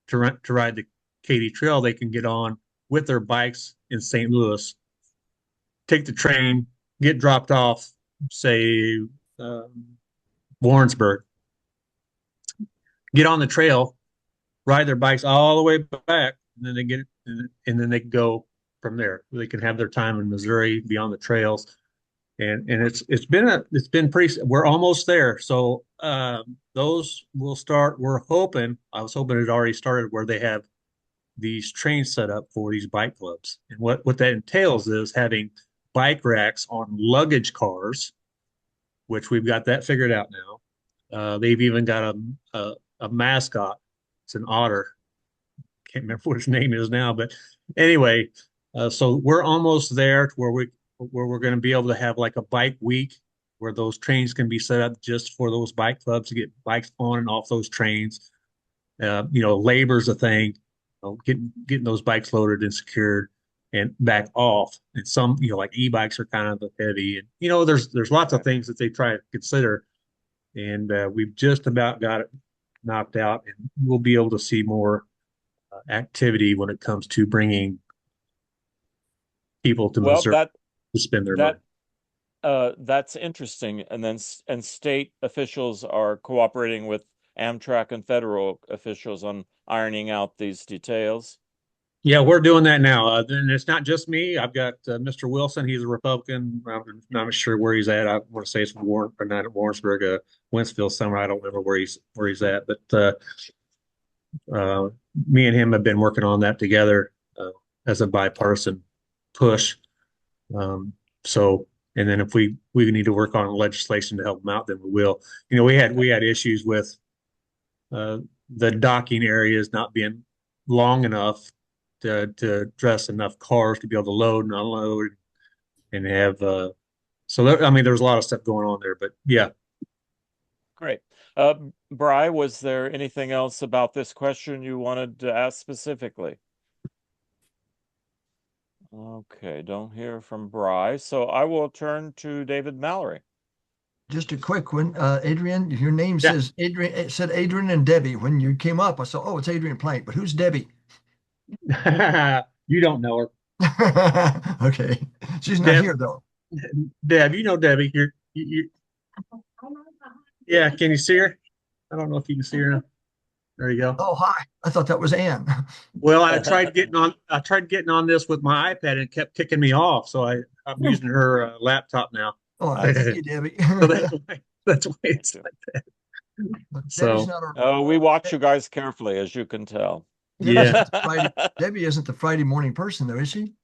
to ride the Katy Trail, they can get on with their bikes in St. Louis, take the train, get dropped off, say Warrensburg, get on the trail, ride their bikes all the way back, and then they get and then they can go from there. They can have their time in Missouri, be on the trails, and it's been pretty. We're almost there. So those will start. I was hoping it already started where they have these trains set up for these bike clubs. And what that entails is having bike racks on luggage cars, which we've got that figured out now. They've even got a mascot. It's an otter. Can't remember what his name is now, but anyway, so we're almost there to where we're going to be able to have like a bike week where those trains can be set up just for those bike clubs to get bikes on and off those trains. Labor's a thing, getting those bikes loaded and secured and back off. And some, like e-bikes are kind of heavy, and there's lots of things that they try to consider. And we've just about got it knocked out, and we'll be able to see more activity when it comes to bringing people to Missouri to spend their money. That's interesting. And state officials are cooperating with Amtrak and federal officials on ironing out these details. Yeah, we're doing that now. And it's not just me. I've got Mr. Wilson. He's a Republican. I'm not sure where he's at. I want to say it's from not at Warrensburg, Wentzville somewhere. I don't remember where he's at. But me and him have been working on that together as a bipartisan push. And then if we need to work on legislation to help them out, then we will. We had issues with the docking areas not being long enough to address enough cars to be able to load and unload and have there's a lot of stuff going on there, but yeah. Great. Bri, was there anything else about this question you wanted to ask specifically? Okay, don't hear from Bri, so I will turn to David Mallory. Just a quick one, Adrian. Your name says Adrian. It said Adrian and Debbie. When you came up, I saw, oh, it's Adrian Plank. But who's Debbie? You don't know her. Okay, she's not here though. Deb, Debbie. Yeah, can you see her? I don't know if you can see her now. There you go. Oh, hi. I thought that was Ann. Well, I tried getting on this with my iPad and it kept kicking me off. So I'm using her laptop now. Oh, thank you, Debbie. So that's why it's like that. So we watch you guys carefully, as you can tell. Yeah. Debbie isn't the Friday morning person, though, is she?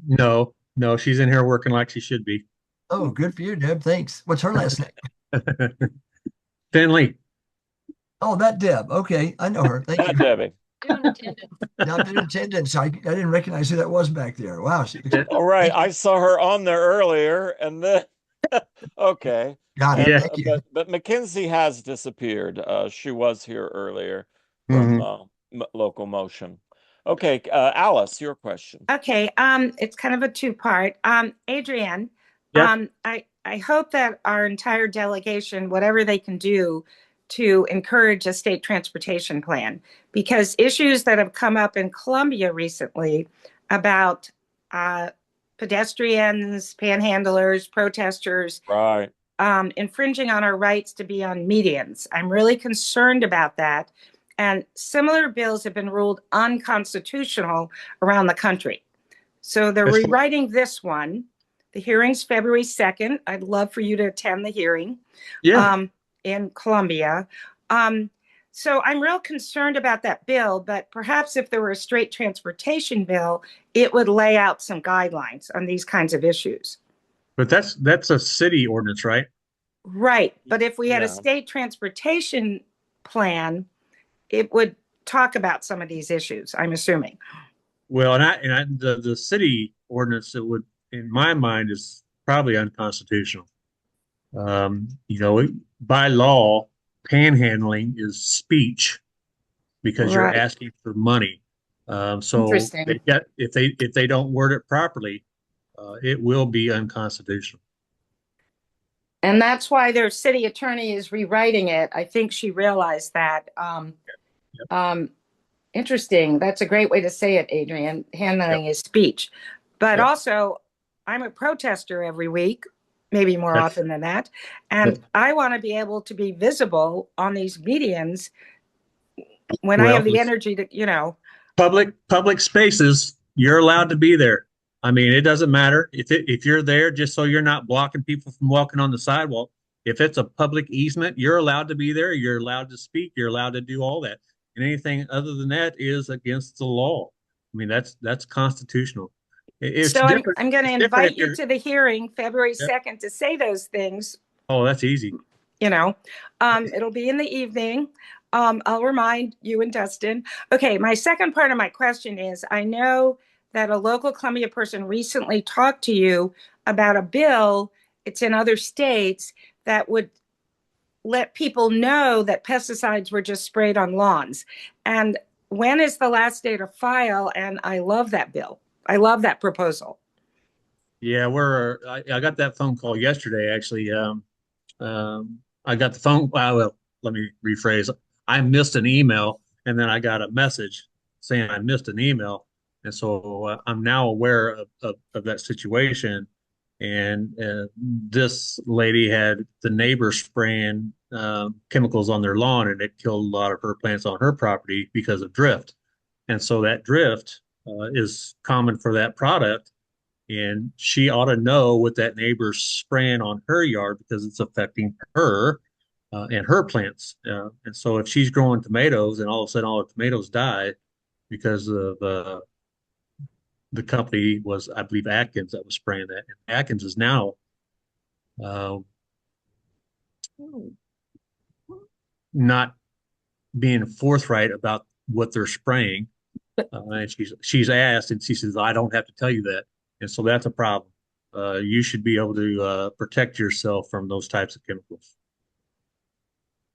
No, she's in here working like she should be. Oh, good for you, Deb. Thanks. What's her last name? Finley. Oh, that Deb. Okay, I know her. Thank you. Debbie. Not in attendance. I didn't recognize who that was back there. Wow. All right, I saw her on there earlier, and then okay. Got it. Yeah. Thank you. But Mackenzie has disappeared. She was here earlier from Local Motion. Okay, Alice, your question. Okay, it's kind of a two-part. Adrian, I hope that our entire delegation, whatever they can do to encourage a state transportation plan, because issues that have come up in Columbia recently about pedestrians, panhandlers, protesters, right, infringing on our rights to be on medians. I'm really concerned about that. And similar bills have been ruled unconstitutional around the country. So they're rewriting this one. The hearing's February 2nd. I'd love for you to attend the hearing in Columbia. So I'm real concerned about that bill, but perhaps if there were a straight transportation bill, it would lay out some guidelines on these kinds of issues. But that's a city ordinance, right? Right. But if we had a state transportation plan, it would talk about some of these issues, I'm assuming. Well, the city ordinance that would, in my mind, is probably unconstitutional. By law, panhandling is speech because you're asking for money. So if they don't word it properly, it will be unconstitutional. And that's why their city attorney is rewriting it. I think she realized that. Interesting. That's a great way to say it, Adrian. Handling is speech. But also, I'm a protester every week, maybe more often than that. And I want to be able to be visible on these medians when I Well, have the energy to, you know. public spaces, you're allowed to be there. I mean, it doesn't matter if you're there just so you're not blocking people from walking on the sidewalk. If it's a public easement, you're allowed to be there. You're allowed to speak. You're allowed to do all that. And anything other than that is against the law. I mean, that's constitutional. It's So different. I'm going to It's different invite if you you're. to the hearing February Yep. 2nd to say those things. Oh, that's easy. You know, it'll be in the evening. I'll remind you and Dustin. Okay, my second part of my question is, I know that a local Columbia person recently talked to you about a bill, it's in other states, that would let people know that pesticides were just sprayed on lawns. And when is the last day to file? And I love that bill. I love that proposal. Yeah, I got that phone call yesterday, actually. I got the phone. Well, let me rephrase. I missed an email, and then I got a message saying I missed an email, and so I'm now aware of that situation. And this lady had the neighbor spraying chemicals on their lawn, and it killed a lot of her plants on her property because of drift. And so that drift is common for that product. And she ought to know what that neighbor's spraying on her yard because it's affecting her and her plants. And so if she's growing tomatoes and all of a sudden all the tomatoes die because of the company was, I believe, Atkins that was spraying that. And Atkins is now not being forthright about what they're spraying. And she's asked, and she says, "I don't have to tell you that." And so that's a problem. You should be able to protect yourself from those types of chemicals.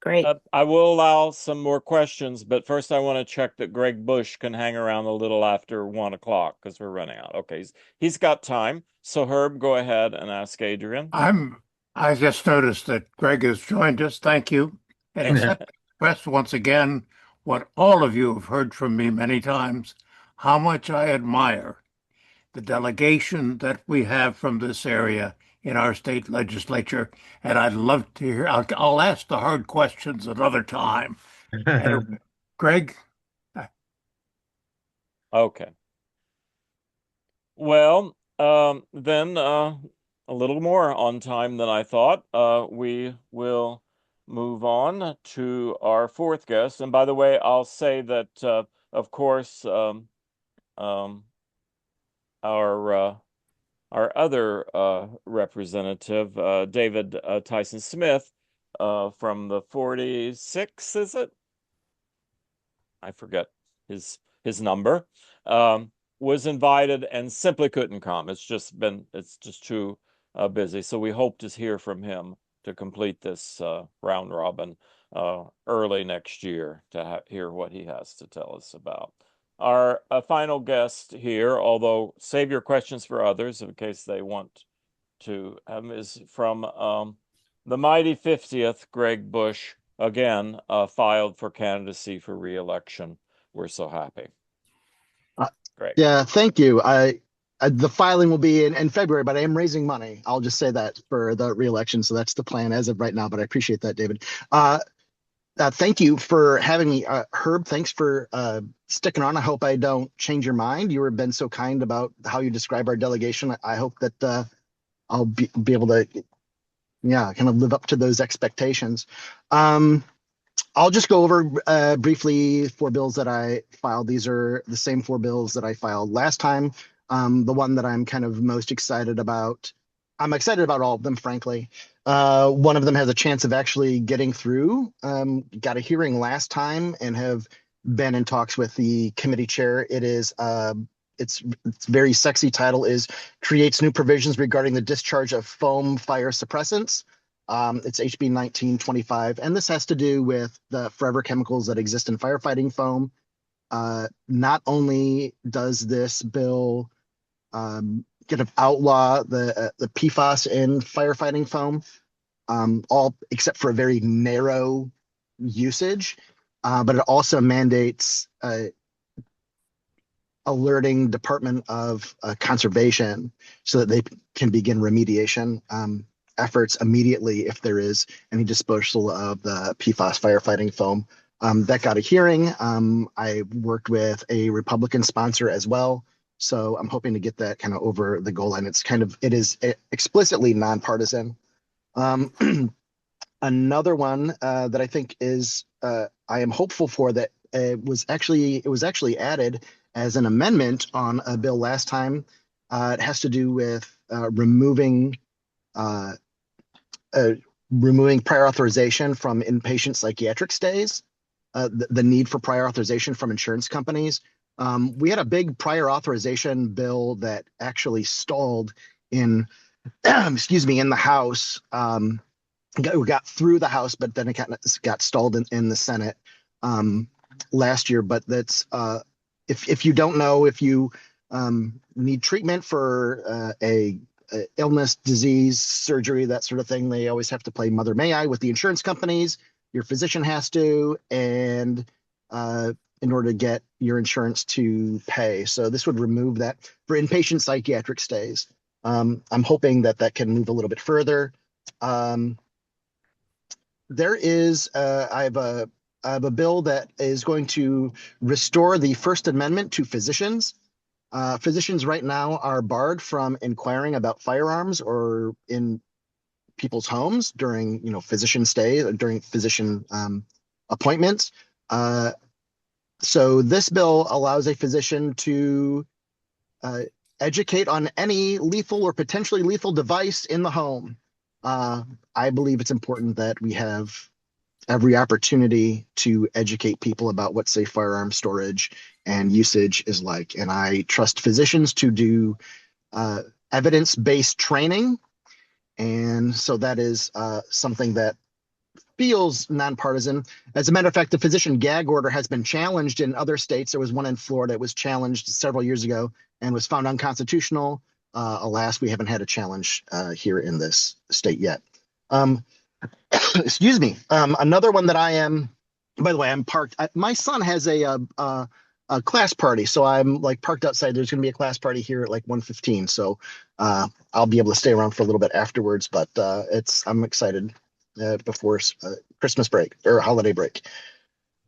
Great. I will allow some more questions, but first I want to check that Gregg Bush can hang around a little after 1 o'clock because we're running out. Okay, he's got time. So Herb, go ahead and ask Adrian. I just noticed that Gregg has joined us. Thank you. And express once again what all of you have heard from me many times, how much I admire the delegation that we have from this area in our state legislature. And I'd love to hear, I'll ask the hard questions another time. And Gregg? Okay. Well, then a little more on time than I thought. We will move on to our fourth guest. And by the way, I'll say that, of course, our other representative, David Tyson Smith, from the 46, is it? I forget his number. Was invited and simply couldn't come. It's just too busy. So we hope to hear from him to complete this round robin early next year to hear what he has to tell us about. Our final guest here, although save your questions for others in case they want to, is from the mighty 50th, Gregg Bush, again, filed for candidacy for re-election. We're so happy. Great. Yeah, thank you. The filing will be in February, but I am raising money. I'll just say that for the re-election. So that's the plan as of right now, but I appreciate that, David. Thank you for having me. Herb, thanks for sticking on. I hope I don't change your mind. You have been so kind about how you describe our delegation. I hope that I'll be able to, kind of live up to those expectations. I'll just go over briefly 4 bills that I filed. These are the same 4 bills that I filed last time. The one that I'm kind of most excited about, I'm excited about all of them, frankly. One of them has a chance of actually getting through. Got a hearing last time and have been in talks with the committee chair. It is its very sexy title is Creates New Provisions Regarding the Discharge of Foam Fire Suppressants. It's HB 1925, and this has to do with the forever chemicals that exist in firefighting foam. Not only does this bill kind of outlaw the PFAS in firefighting foam, all except for a very narrow usage, but it also mandates alerting Department of Conservation so that they can begin remediation efforts immediately if there is any disposal of the PFAS firefighting foam That got a hearing. I worked with a Republican sponsor as well. So I'm hoping to get that kind of over the goal line. It is explicitly nonpartisan. Another one that I think is I am hopeful for that it was actually added as an amendment on a bill last time. It has to do with removing prior authorization from inpatient psychiatric stays. The need for prior authorization from insurance companies. We had a big prior authorization bill that actually stalled in, excuse me, in the House. Got through the House, but then it got stalled in the Senate last year. But that's if you don't know, if you need treatment for a illness, disease, surgery, that sort of thing, they always have to play Mother May I with the insurance companies. Your physician has to, and in order to get your insurance to pay. So this would remove that for inpatient psychiatric stays. I'm hoping that can move a little bit further. There is, I have a bill that is going to restore the First Amendment to physicians. Physicians right now are barred from inquiring about firearms or in people's homes during, physician stays, during physician appointments. So this bill allows a physician to educate on any lethal or potentially lethal device in the home. I believe it's important that we have every opportunity to educate people about what safe firearm storage and usage is like. And I trust physicians to do evidence-based training. And so that is something that feels nonpartisan. As a matter of fact, the physician gag order has been challenged in other states. There was one in Florida. It was challenged several years ago and was found unconstitutional. Alas, we haven't had a challenge here in this state yet. Excuse me. Another one that I am, by the way, I'm parked. My son has a class party, so I'm like parked outside. There's going to be a class party here at like 1:15, so I'll be able to stay around for a little bit afterwards. But I'm excited before Christmas break or holiday break.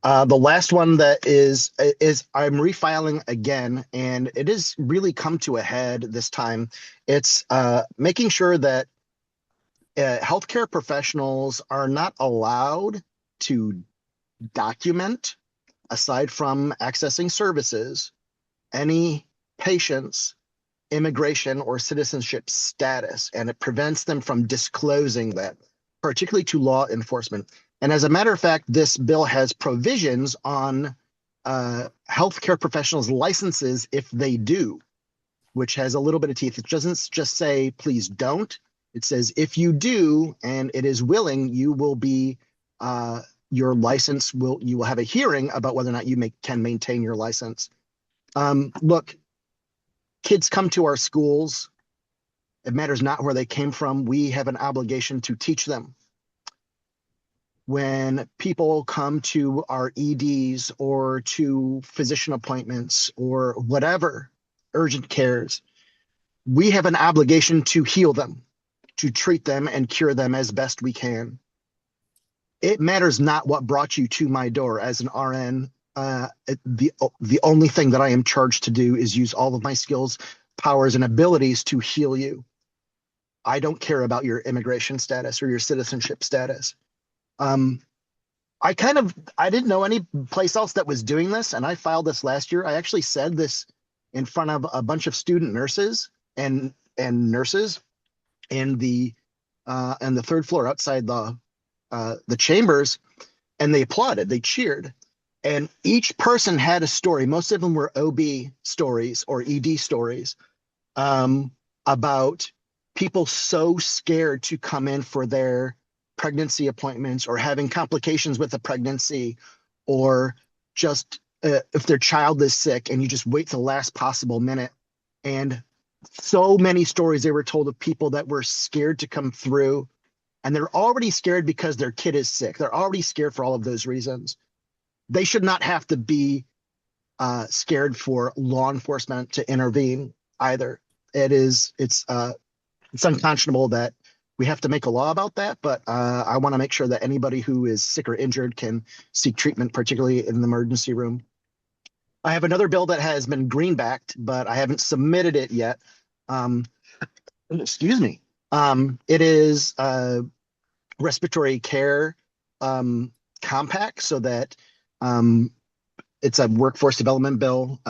The last one that is I'm refiling again, and it has really come to a head this time. It's making sure that healthcare professionals are not allowed to document, aside from accessing services, any patient's immigration or citizenship status, and it prevents them from disclosing that, particularly to law enforcement. And as a matter of fact, this bill has provisions on healthcare professionals' licenses if they do, which has a little bit of teeth. It doesn't just say, please don't. It says, if you do, and it is willing, you will be, your license you will have a hearing about whether or not you can maintain your license. Look, kids come to our schools. It matters not where they came from. We have an obligation to teach them. When people come to our EDs or to physician appointments or whatever, urgent cares, we have an obligation to heal them, to treat them and cure them as best we can. It matters not what brought you to my door as an RN. The only thing that I am charged to do is use all of my skills, powers, and abilities to heal you. I don't care about your immigration status or your citizenship status. I didn't know any place else that was doing this, and I filed this last year. I actually said this in front of a bunch of student nurses and nurses in the third floor outside the chambers, and they applauded, they cheered. And each person had a story. Most of them were OB stories or ED stories about people so scared to come in for their pregnancy appointments or having complications with a pregnancy, or just if their child is sick and you just wait the last possible minute. And so many stories they were told of people that were scared to come through, and they're already scared because their kid is sick. They're already scared for all of those reasons. They should not have to be scared for law enforcement to intervene either. It's unconscionable that we have to make a law about that, but I want to make sure that anybody who is sick or injured can seek treatment, particularly in the emergency room. I have another bill that has been greenbacked, but I haven't submitted it yet. Excuse me. It is respiratory care compact, so that it's a workforce development bill.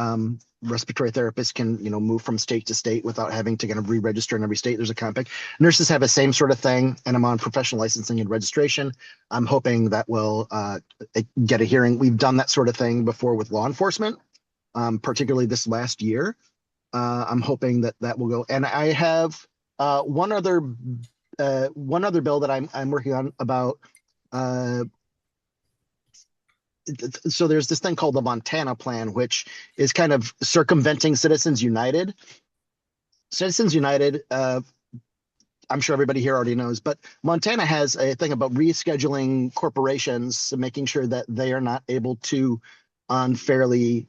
Respiratory therapists can, move from state to state without having to kind of re-register in every state. There's a compact. Nurses have the same sort of thing, and I'm on professional licensing and registration. I'm hoping that will get a hearing. We've done that sort of thing before with law enforcement, particularly this last year. I'm hoping that that will go. And I have one other bill that I'm working on about. So there's this thing called the Montana Plan, which is kind of circumventing Citizens United. Citizens United, I'm sure everybody here already knows, but Montana has a thing about rescheduling corporations, making sure that they are not able to unfairly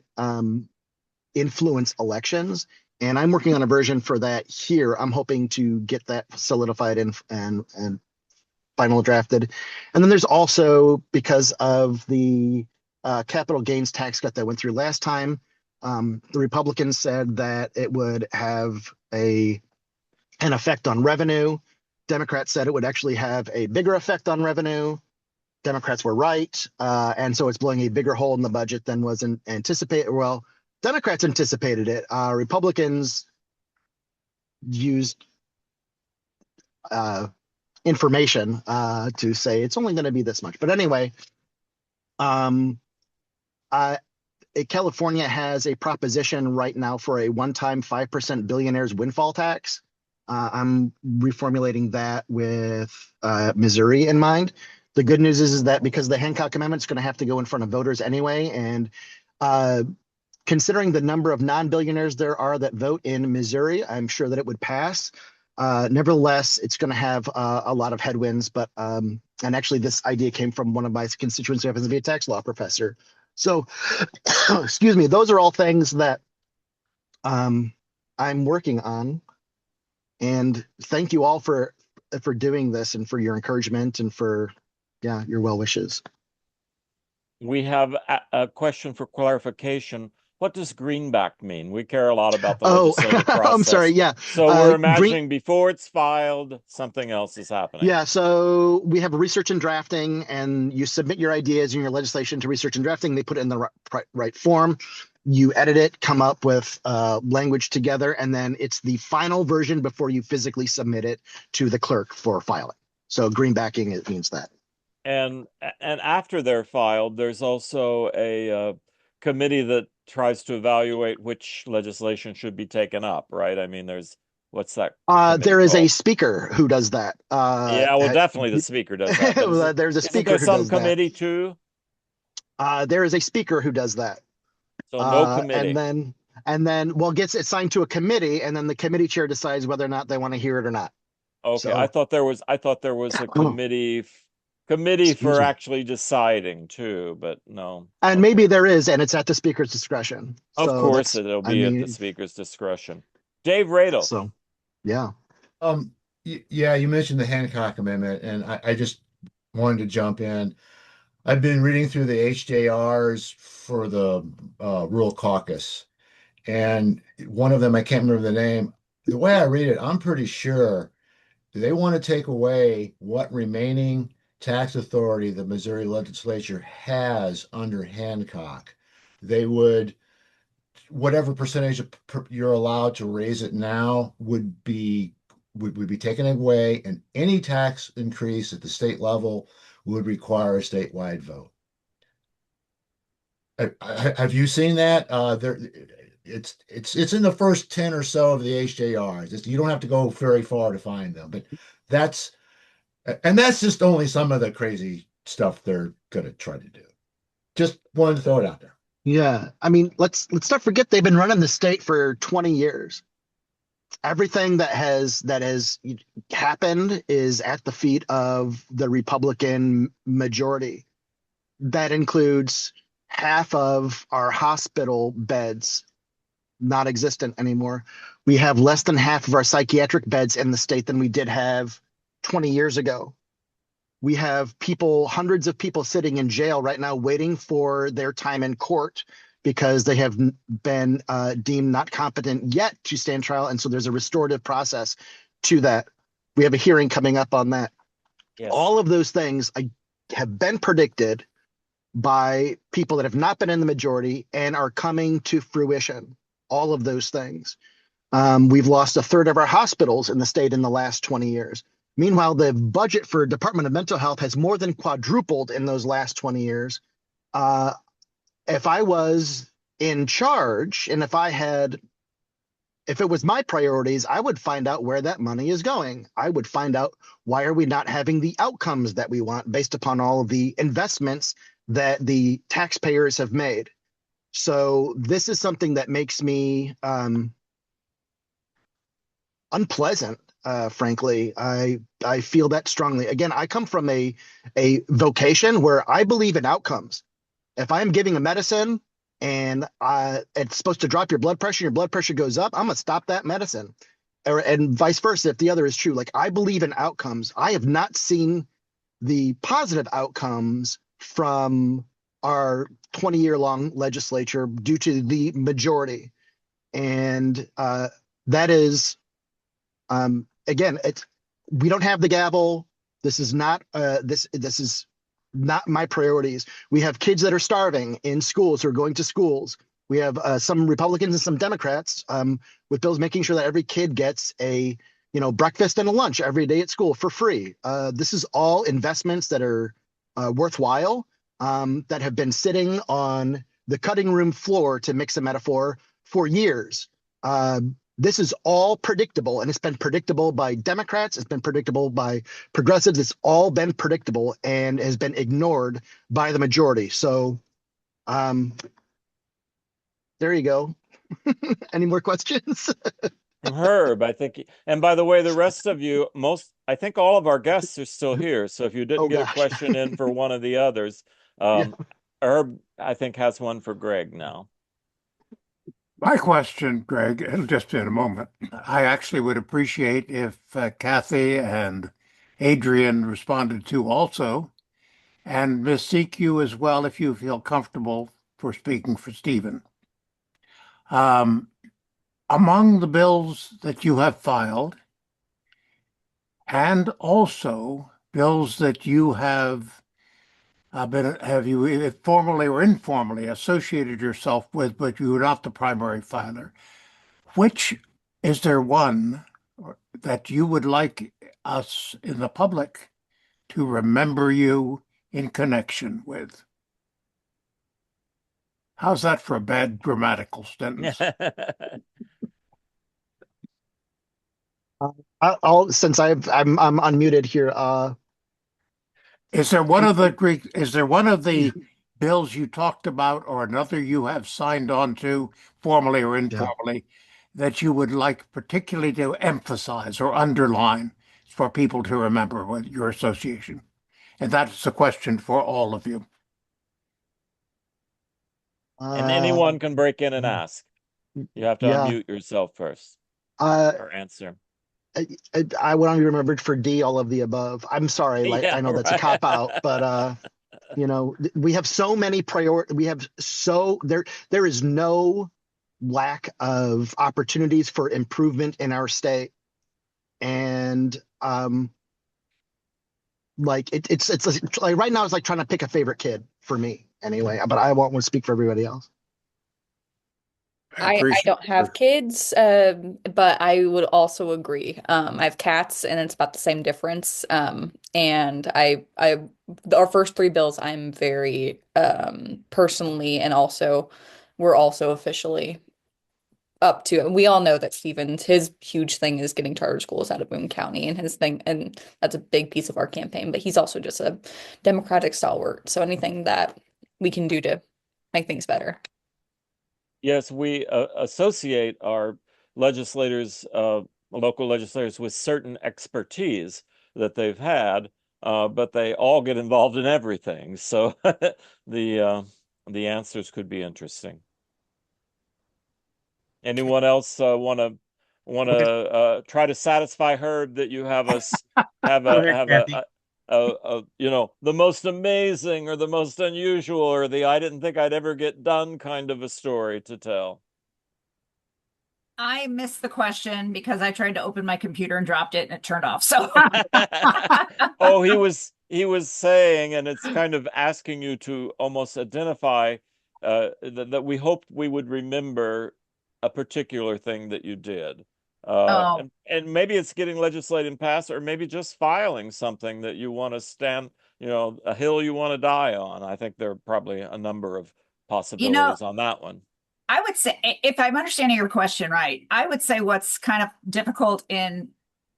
influence elections. And I'm working on a version for that here. I'm hoping to get that solidified and final drafted. And then there's also, because of the capital gains tax cut that went through last time, the Republicans said that it would have an effect on revenue. Democrats said it would actually have a bigger effect on revenue. Democrats were right. And so it's blowing a bigger hole in the budget than was anticipated. Well, Democrats anticipated it. Republicans used information to say it's only going to be this much. But anyway, California has a proposition right now for a one-time 5% billionaires windfall tax. I'm reformulating that with Missouri in mind. The good news is that because the Hancock Amendment is going to have to go in front of voters anyway, and considering the number of non-billionaires there are that vote in Missouri, I'm sure that it would pass. Nevertheless, it's going to have a lot of headwinds, but and actually this idea came from one of my constituents who happens to be a tax law professor. So, excuse me, those are all things that I'm working on. And thank you all for doing this and for your encouragement and for, your well wishes. We have a question for clarification. What does greenback mean? We care a lot about the legislative process. I'm sorry. Yeah. So we're imagining before it's filed, something else is happening. Yeah. So we have research and drafting, and you submit your ideas in your legislation to research and drafting. They put it in the right form. You edit it, come up with language together, and then it's the final version before you physically submit it to the clerk for filing. So greenbacking, it means that. And after they're filed, there's also a committee that tries to evaluate which legislation should be taken up, right? I mean, what's that? There is called? A speaker who does that. Definitely the speaker does that. There's a speaker who does that. Some committee too? There is a speaker who does that. So no committee. And then gets assigned to a committee, and then the committee chair decides whether or not they want to hear it or not. Okay, so, I thought there was a committee for actually deciding too, but no. And maybe there is, and it's at the speaker's discretion. Of course, it'll be at the speaker's discretion. Dave Radel. So, yeah. Yeah, you mentioned the Hancock Amendment, and I just wanted to jump in. I've been reading through the HJRs for the Rural Caucus, and one of them, I can't remember the name. The way I read it, I'm pretty sure they want to take away what remaining tax authority the Missouri legislature has under Hancock. They would, whatever percentage you're allowed to raise it now would be taken away, and any tax increase at the state level would require a statewide vote. Have you seen that? It's in the first 10 or so of the HJRs. You don't have to go very far to find them, but that's just only some of the crazy stuff they're going to try to do. Just wanted to throw it out there. Yeah. I mean, let's not forget they've been running the state for 20 years. Everything that has happened is at the feet of the Republican majority. That includes half of our hospital beds not existent anymore. We have less than half of our psychiatric beds in the state than we did have 20 years ago. We have people, hundreds of people sitting in jail right now waiting for their time in court because they have been deemed not competent yet to stand trial. And so there's a restorative process to that. We have a hearing coming up on that. Yes. All of those things have been predicted by people that have not been in the majority and are coming to fruition. All of those things. We've lost a third of our hospitals in the state in the last 20 years. Meanwhile, the budget for Department of Mental Health has more than quadrupled in those last 20 years. If I was in charge and if it was my priorities, I would find out where that money is going. I would find out why are we not having the outcomes that we want based upon all of the investments that the taxpayers have made. So this is something that makes me unpleasant. Frankly, I feel that strongly. Again, I come from a vocation where I believe in outcomes. If I'm giving a medicine and it's supposed to drop your blood pressure goes up, I'm gonna stop that medicine, and vice versa if the other is true. Like, I believe in outcomes. I have not seen the positive outcomes from our 20-year-long legislature due to the majority, and that is. Again, we don't have the gavel. This is not this is not my priorities. We have kids that are starving in schools who are going to schools. We have some Republicans and some Democrats with bills making sure that every kid gets a breakfast and a lunch every day at school for free. This is all investments that are worthwhile, that have been sitting on the cutting room floor, to mix a metaphor, for years. This is all predictable, and it's been predictable by Democrats. It's been predictable by progressives. It's all been predictable and has been ignored by the majority. So there you go. Any more questions? Herb, I think, and by the way, the rest of you, I think all of our guests are still here. So if you didn't get a question in for one of the others, Herb, I think, has one for Gregg now. My question, Gregg, and just in a moment, I actually would appreciate if Kathy and Adrian responded to also, and Ms. CQ as well, if you feel comfortable for speaking for Stephen. Among the bills that you have filed, and also bills that you have you formally or informally associated yourself with, but you are not the primary filer, is there one that you would like us in the public to remember you in connection with? How's that for a bad grammatical sentence? Since I'm unmuted here. Is there one of the bills you talked about, or another you have signed on to, formally or informally, that you would like particularly to emphasize or underline for people to remember with your association? And that's a question for all of you. And anyone can break in and ask. You have to unmute yourself first or answer. I want to be remembered for D, all of the above. I'm sorry, I know that's a cop out, but we have so many there is no lack of opportunities for improvement in our state, and it's like right now it's like trying to pick a favorite kid for me anyway, but I won't want to speak for everybody else. I don't have kids, but I would also agree. I have cats, and it's about the same difference. And our first three bills, I'm very personally, and also we're also officially up to. And we all know that his huge thing is getting charter schools out of Boone County, and his thing, and that's a big piece of our campaign. But he's also just a Democratic stalwart. So anything that we can do to make things better. Yes, we associate our legislators, local legislators, with certain expertise that they've had, but they all get involved in everything. So the answers could be interesting. Anyone else want to want to try to satisfy her that you have us have Go ahead, Kathy. the most amazing or the most unusual or the I didn't think I'd ever get done kind of a story to tell? I missed the question because I tried to open my computer and dropped it and it turned off. So Oh, he was saying, and it's kind of asking you to almost identify that we hoped we would remember a particular thing that you did. And maybe it's getting legislation passed, or maybe just filing something that you want to stand, a hill you want to die on. I think there are probably a number of possibilities on that one. I would say, if I'm understanding your question right, I would say what's kind of difficult in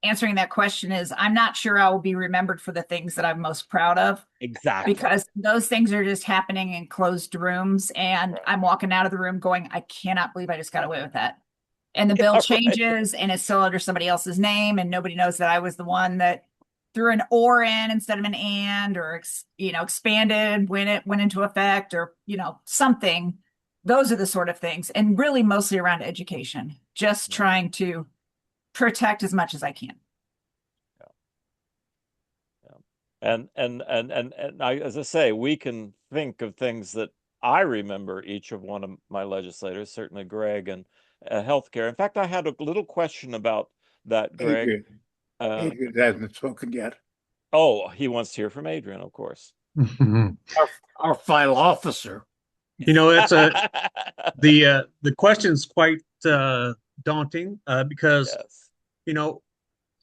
answering that question is I'm not sure I will be remembered for the things that I'm most proud of. Exactly. Because those things are just happening in closed rooms, and I'm walking out of the room going, I cannot believe I just got away with that. And the bill changes and it's still under somebody else's name, and nobody knows that I was the one that threw an or in instead of an and, or expanded when it went into effect, or something. Those are the sort of things, and really mostly around education, just trying to protect as much as I can. And as I say, we can think of things that I remember each of one of my legislators, certainly Gregg, and healthcare. In fact, I had a little question about that, Gregg. Adrian hasn't spoken yet. Oh, he wants to hear from Adrian, of course. Our file officer. It's the question's quite daunting because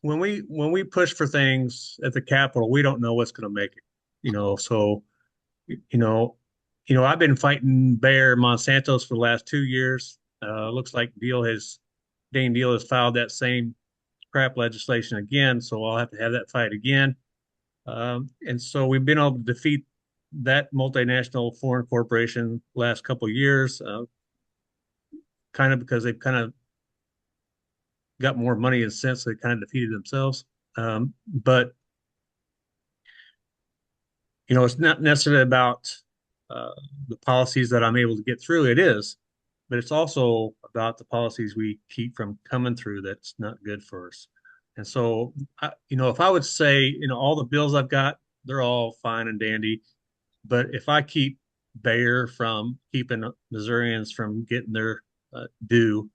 when we push for things at the Capitol, we don't know what's going to make it. So I've been fighting Bayer Monsanto's for the last 2 years. Looks like Dane Deal has filed that same crap legislation again, so I'll have to have that fight again. And so we've been able to defeat that multinational foreign corporation last couple of years, kind of because they've kind of got more money and sense, they kind of defeated themselves. But it's not necessarily about the policies that I'm able to get through. It is, but it's also about the policies we keep from coming through that's not good for us. And so, if I would say, all the bills I've got, they're all fine and dandy. But if I keep Bayer from keeping Missourians from getting their due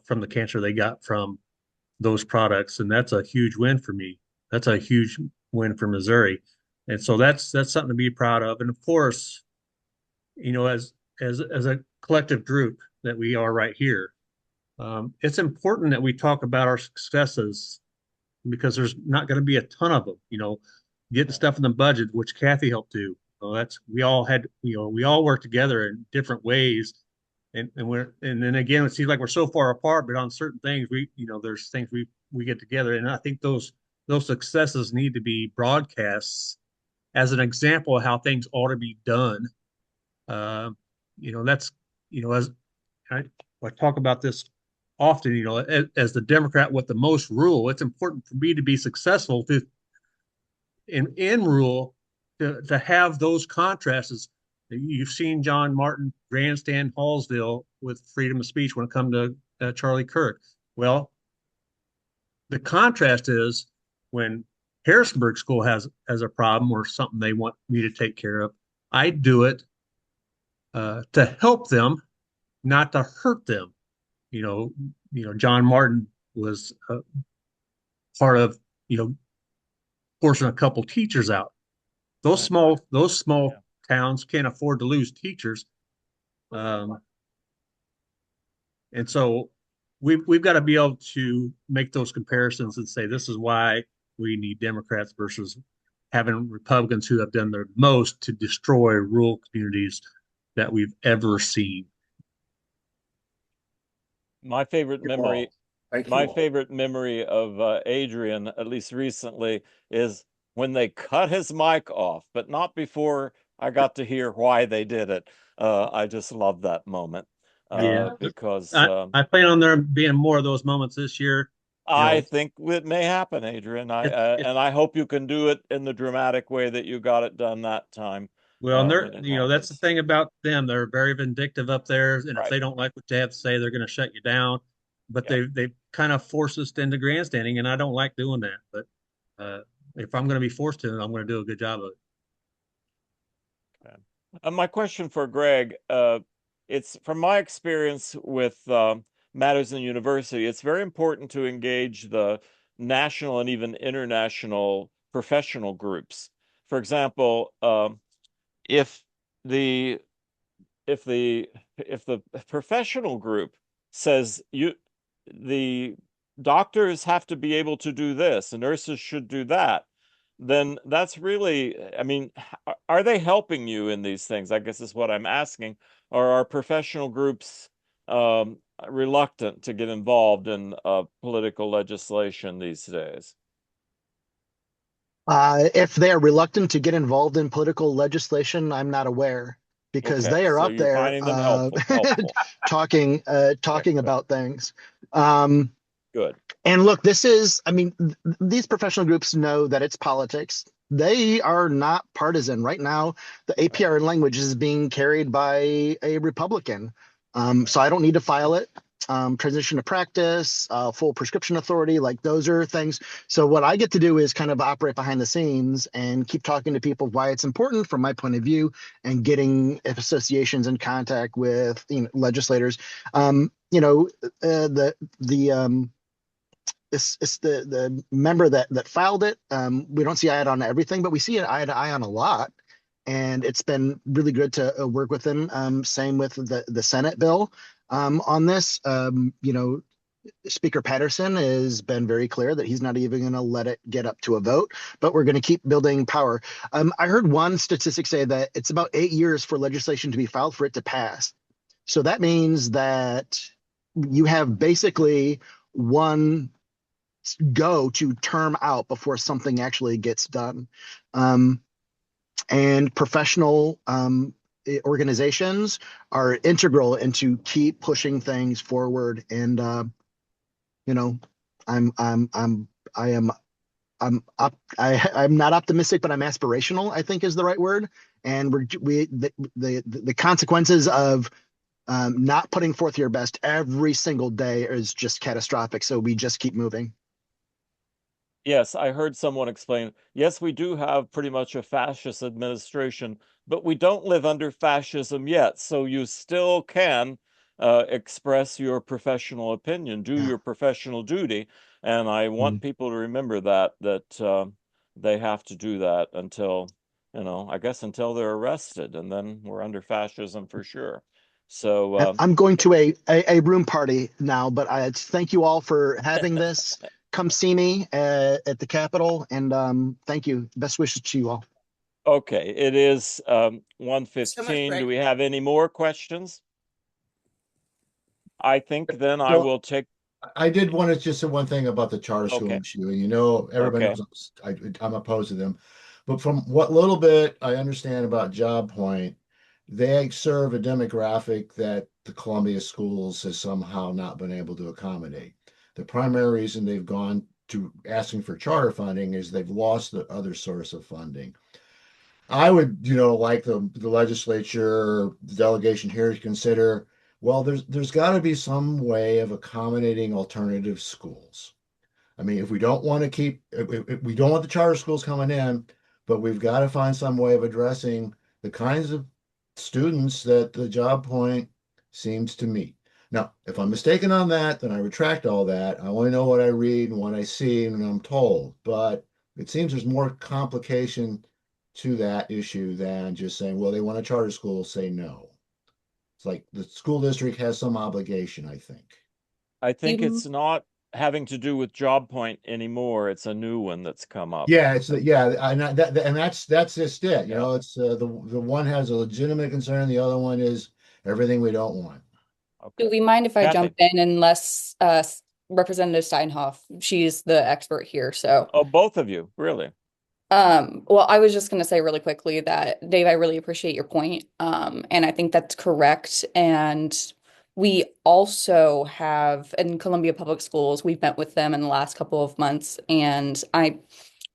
from the cancer they got from those products, and that's a huge win for me. That's a huge win for Missouri. And so that's something to be proud of. And of course, as a collective group that we are right here, it's important that we talk about our successes, because there's not going to be a ton of them. Get the stuff in the budget, which Kathy helped do. We all work together in different ways, and then again, it seems like we're so far apart, but on certain things there's things we get together, and I think those successes need to be broadcasts as an example of how things ought to be done. That's as I talk about this often, as the Democrat with the most rule, it's important for me to be successful in rule, to have those contrasts. You've seen John Martin grandstand Hallsville with freedom of speech when it comes to Charlie Kirk. Well, the contrast is when Harrisonburg School has a problem or something they want me to take care of, I do it to help them, not to hurt them. John Martin was part of forcing a couple teachers out. Those small towns can't afford to lose teachers, and so we've got to be able to make those comparisons and say this is why we need Democrats versus having Republicans who have done their most to destroy rural communities that we've ever seen. My favorite memory of Adrian, at least recently, is when they cut his mic off, but not before I got to hear why they did it. I just love that moment. Because I plan on there being more of those moments this year. I think it may happen, Adrian. And I hope you can do it in the dramatic way that you got it done that time. Well, that's the thing about them. They're very vindictive up there, and if they don't like what you have to say, they're going to shut you down. But they've kind of force us into grandstanding, and I don't like doing that. But if I'm going to be forced to, I'm going to do a good job of it. Okay. My question for Gregg, it's from my experience with matters in university, it's very important to engage the national and even international professional groups. For example, if the if the if the professional group says the doctors have to be able to do this, and nurses should do that, then that's really, I mean, are they helping you in these things? I guess is what I'm asking. Or are professional groups reluctant to get involved in political legislation these days? If they are reluctant to get involved in political legislation, I'm not aware because Okay, they are so up you're there finding them helpful. talking about things. Good. And look, I mean, these professional groups know that it's politics. They are not partisan. Right now, the APR in language is being carried by a Republican. So I don't need to file it. Transition to practice, full prescription authority, like those are things. So what I get to do is kind of operate behind the scenes and keep talking to people why it's important from my point of view and getting associations in contact with legislators. It's the member that filed it. We don't see eye on everything, but we see eye to eye on a lot. And it's been really good to work with them. Same with the Senate bill on this. Speaker Patterson has been very clear that he's not even going to let it get up to a vote, but we're going to keep building power. I heard one statistic say that it's about 8 years for legislation to be filed for it to pass. So that means that you have basically one go to term out before something actually gets done. And professional organizations are integral into keep pushing things forward. And I'm not optimistic, but I'm aspirational, I think is the right word. And the consequences of not putting forth your best every single day is just catastrophic. So we just keep moving. Yes, I heard someone explain, yes, we do have pretty much a fascist administration, but we don't live under fascism yet. So you still can express your professional opinion, do your professional duty. And I want people to remember that they have to do that until, I guess until they're arrested, and then we're under fascism for sure. So I'm going to a room party now, but I thank you all for having this. Come see me at the Capitol, and thank you. Best wishes to you all. Okay, it is So much, 1:15. Do Greg. we have any more questions? I think then I will take. I did want to just say one thing about the charter school Okay. issue. And everybody Okay. knows I'm opposed to them. But from what little bit I understand about Job Point, they serve a demographic that the Columbia schools has somehow not been able to accommodate. The primary reason they've gone to asking for charter funding is they've lost the other source of funding. I would, like the legislature, the delegation here to consider, well, there's got to be some way of accommodating alternative schools. I mean, if we don't want the charter schools coming in, but we've got to find some way of addressing the kinds of students that the Job Point seems to meet. Now, if I'm mistaken on that, then I retract all that. I only know what I read and what I see and I'm told. But it seems there's more complication to that issue than just saying, well, they want a charter school, say no. It's like the school district has some obligation, I think. I think it's not having to do with Job Point anymore. It's a new one that's come up. Yeah, and that's just it. It's the one has a legitimate concern, the other one is everything we don't want. Do we mind if I Kathy. jump in unless Representative Steinhoff, she's the expert here, so. Oh, both of you, really? Well, I was just going to say really quickly that, Dave, I really appreciate your point. And I think that's correct. And we also have in Columbia Public Schools, we've met with them in the last couple of months. And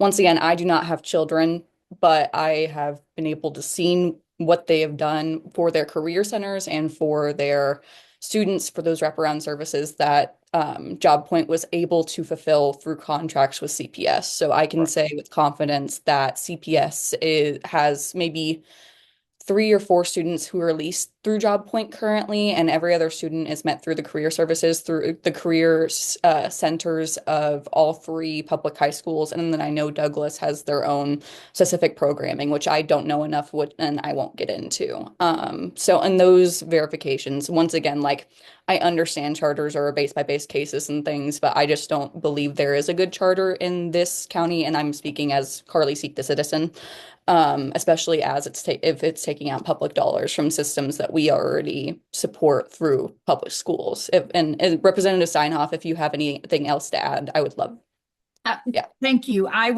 once again, I do not have children, but I have been able to see what they have done for their career centers and for their students, for those wraparound services that Job Point was able to fulfill through contracts with CPS. So I can say with confidence that has maybe 3 or 4 students who are leased through Job Point currently, and every other student is met through the career services, through the career centers of all 3 public high schools. And then I know Douglas has their own specific programming, which I don't know enough what, and I won't get into. So in those verifications, once again, like I understand charters are base by base cases and things, but I just don't believe there is a good charter in this county. And I'm speaking as Carly Seek, the citizen. Especially as if it's taking out public dollars from systems that we already support through public schools. And Representative Steinhoff, if you have anything else to add, I would love. Yeah. Thank you. I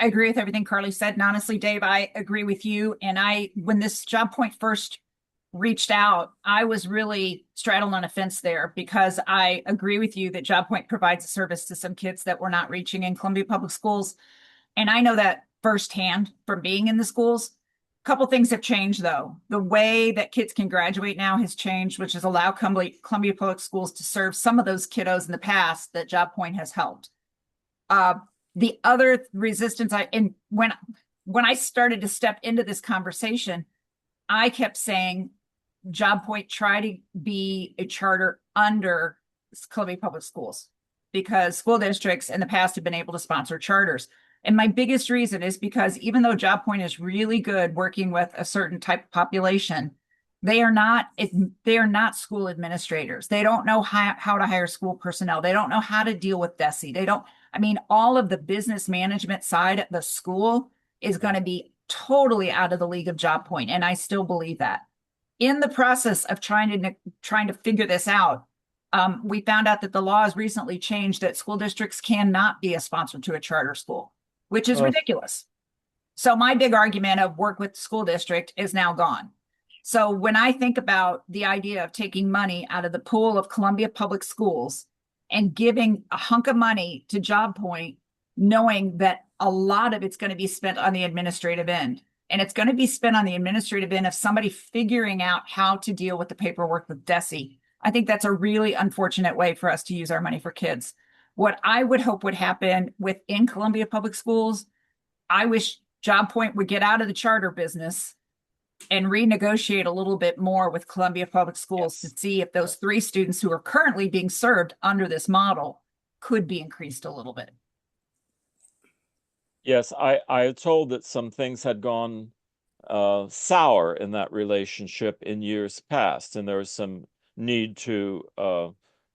agree with everything Carly said. And honestly, Dave, I agree with you. And when this Job Point first reached out, I was really straddled on a fence there, because I agree with you that Job Point provides a service to some kids that we're not reaching in Columbia Public Schools. And I know that firsthand from being in the schools. A couple things have changed, though. The way that kids can graduate now has changed, which has allowed Columbia Public Schools to serve some of those kiddos in the past that Job Point has helped. The other resistance when I started to step into this conversation, I kept saying, Job Point, try to be a charter under Columbia Public Schools, because school districts in the past have been able to sponsor charters. And my biggest reason is because even though Job Point is really good working with a certain type of population, they are not school administrators. They don't know how to hire school personnel. They don't know how to deal with DESE. All of the business management side of the school is going to be totally out of the league of Job Point. And I still believe that. In the process of trying to figure this out, we found out that the law has recently changed that school districts cannot be a sponsor to a charter school, which is ridiculous. So my big argument of work with the school district is now gone. So when I think about the idea of taking money out of the pool of Columbia Public Schools and giving a hunk of money to Job Point, knowing that a lot of it's going to be spent on the administrative end, and it's going to be spent on the administrative end of somebody figuring out how to deal with the paperwork with DESE, I think that's a really unfortunate way for us to use our money for kids. What I would hope would happen within Columbia Public Schools, I wish Job Point would get out of the charter business and renegotiate a little bit more with Columbia Public Schools to see if those 3 students who are currently being served under this model could be increased a little bit. Yes, I told that some things had gone sour in that relationship in years past, and there was some need to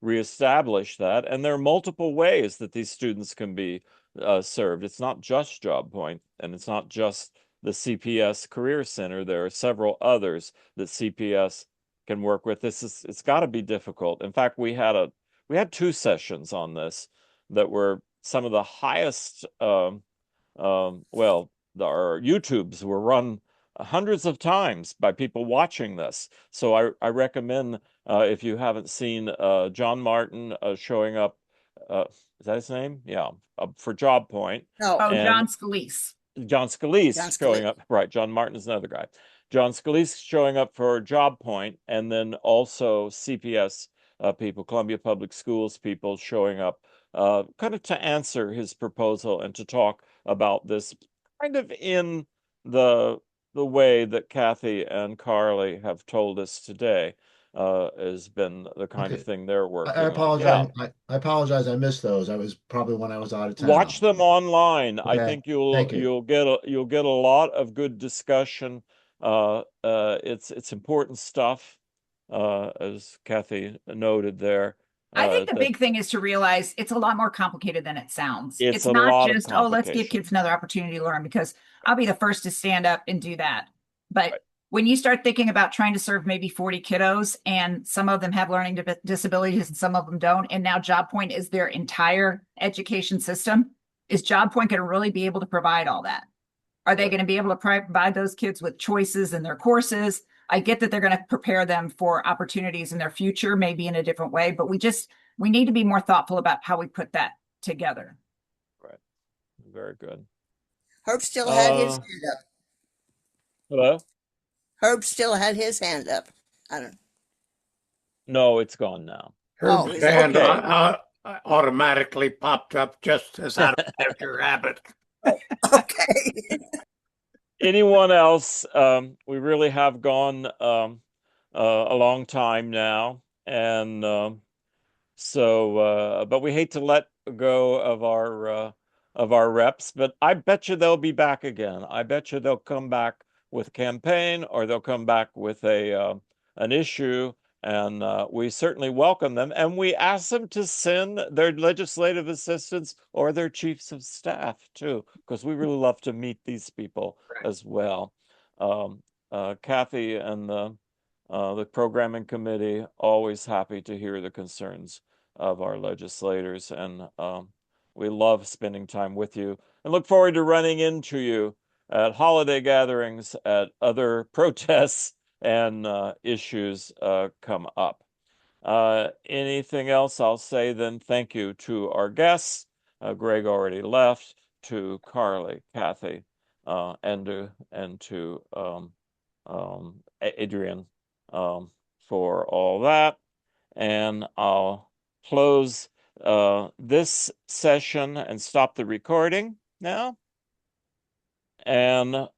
reestablish that. And there are multiple ways that these students can be served. It's not just Job Point, and it's not just the CPS Career Center. There are several others that CPS can work with. It's got to be difficult. In fact, we had 2 sessions on this that were some of the highest. Our YouTubes were run hundreds of times by people watching this. So I recommend, if you haven't seen John Martin showing up, is that his name? Yeah, for Job Point. John Scalise. John Scalise showing up. Right, John Martin is another guy. John Scalise showing up for Job Point, and then also CPS people, Columbia Public Schools people showing up kind of to answer his proposal and to talk about this kind of in the way that Kathy and Carly have told us today has been the kind of thing they're working I apologize. on. I apologize. I missed those. I was probably when I was out of town. Watch them online. Okay. I think you'll get a lot of good discussion. It's important stuff, as Kathy noted there. I think the big thing is to realize it's a lot more complicated than it sounds. It's not just, let's give kids another opportunity to learn, because I'll be the first to stand up and do that. But when you start thinking about trying to serve maybe 40 kiddos, and some of them have learning disabilities and some of them don't, and now Job Point is their entire education system, is Job Point going to really be able to provide all that? Are they going to be able to provide those kids with choices in their courses? I get that they're going to prepare them for opportunities in their future, maybe in a different way, but we need to be more thoughtful about how we put that together. Right. Very good. Herb still had his hand up. Hello? Herb still had his hand up. I don't know. No, it's gone now. Herb's Oh, hand Okay. automatically popped up just as out of character habit. okay. Anyone else? We really have gone a long time now, and but we hate to let go of our reps. But I bet you they'll be back again. I bet you they'll come back with a campaign, or they'll come back with a an issue, and we certainly welcome them. And we ask them to send their legislative assistants or their chiefs of staff too, because we really love to meet these people as well. Um, Kathy and the programming committee, always happy to hear the concerns of our legislators, and we love spending time with you and look forward to running into you at holiday gatherings, at other protests, and issues come up. Anything else? I'll say then thank you to our guests. Gregg already left, to Carly, Kathy, and to Adrian, for all that. And I'll close this session and stop the recording now. And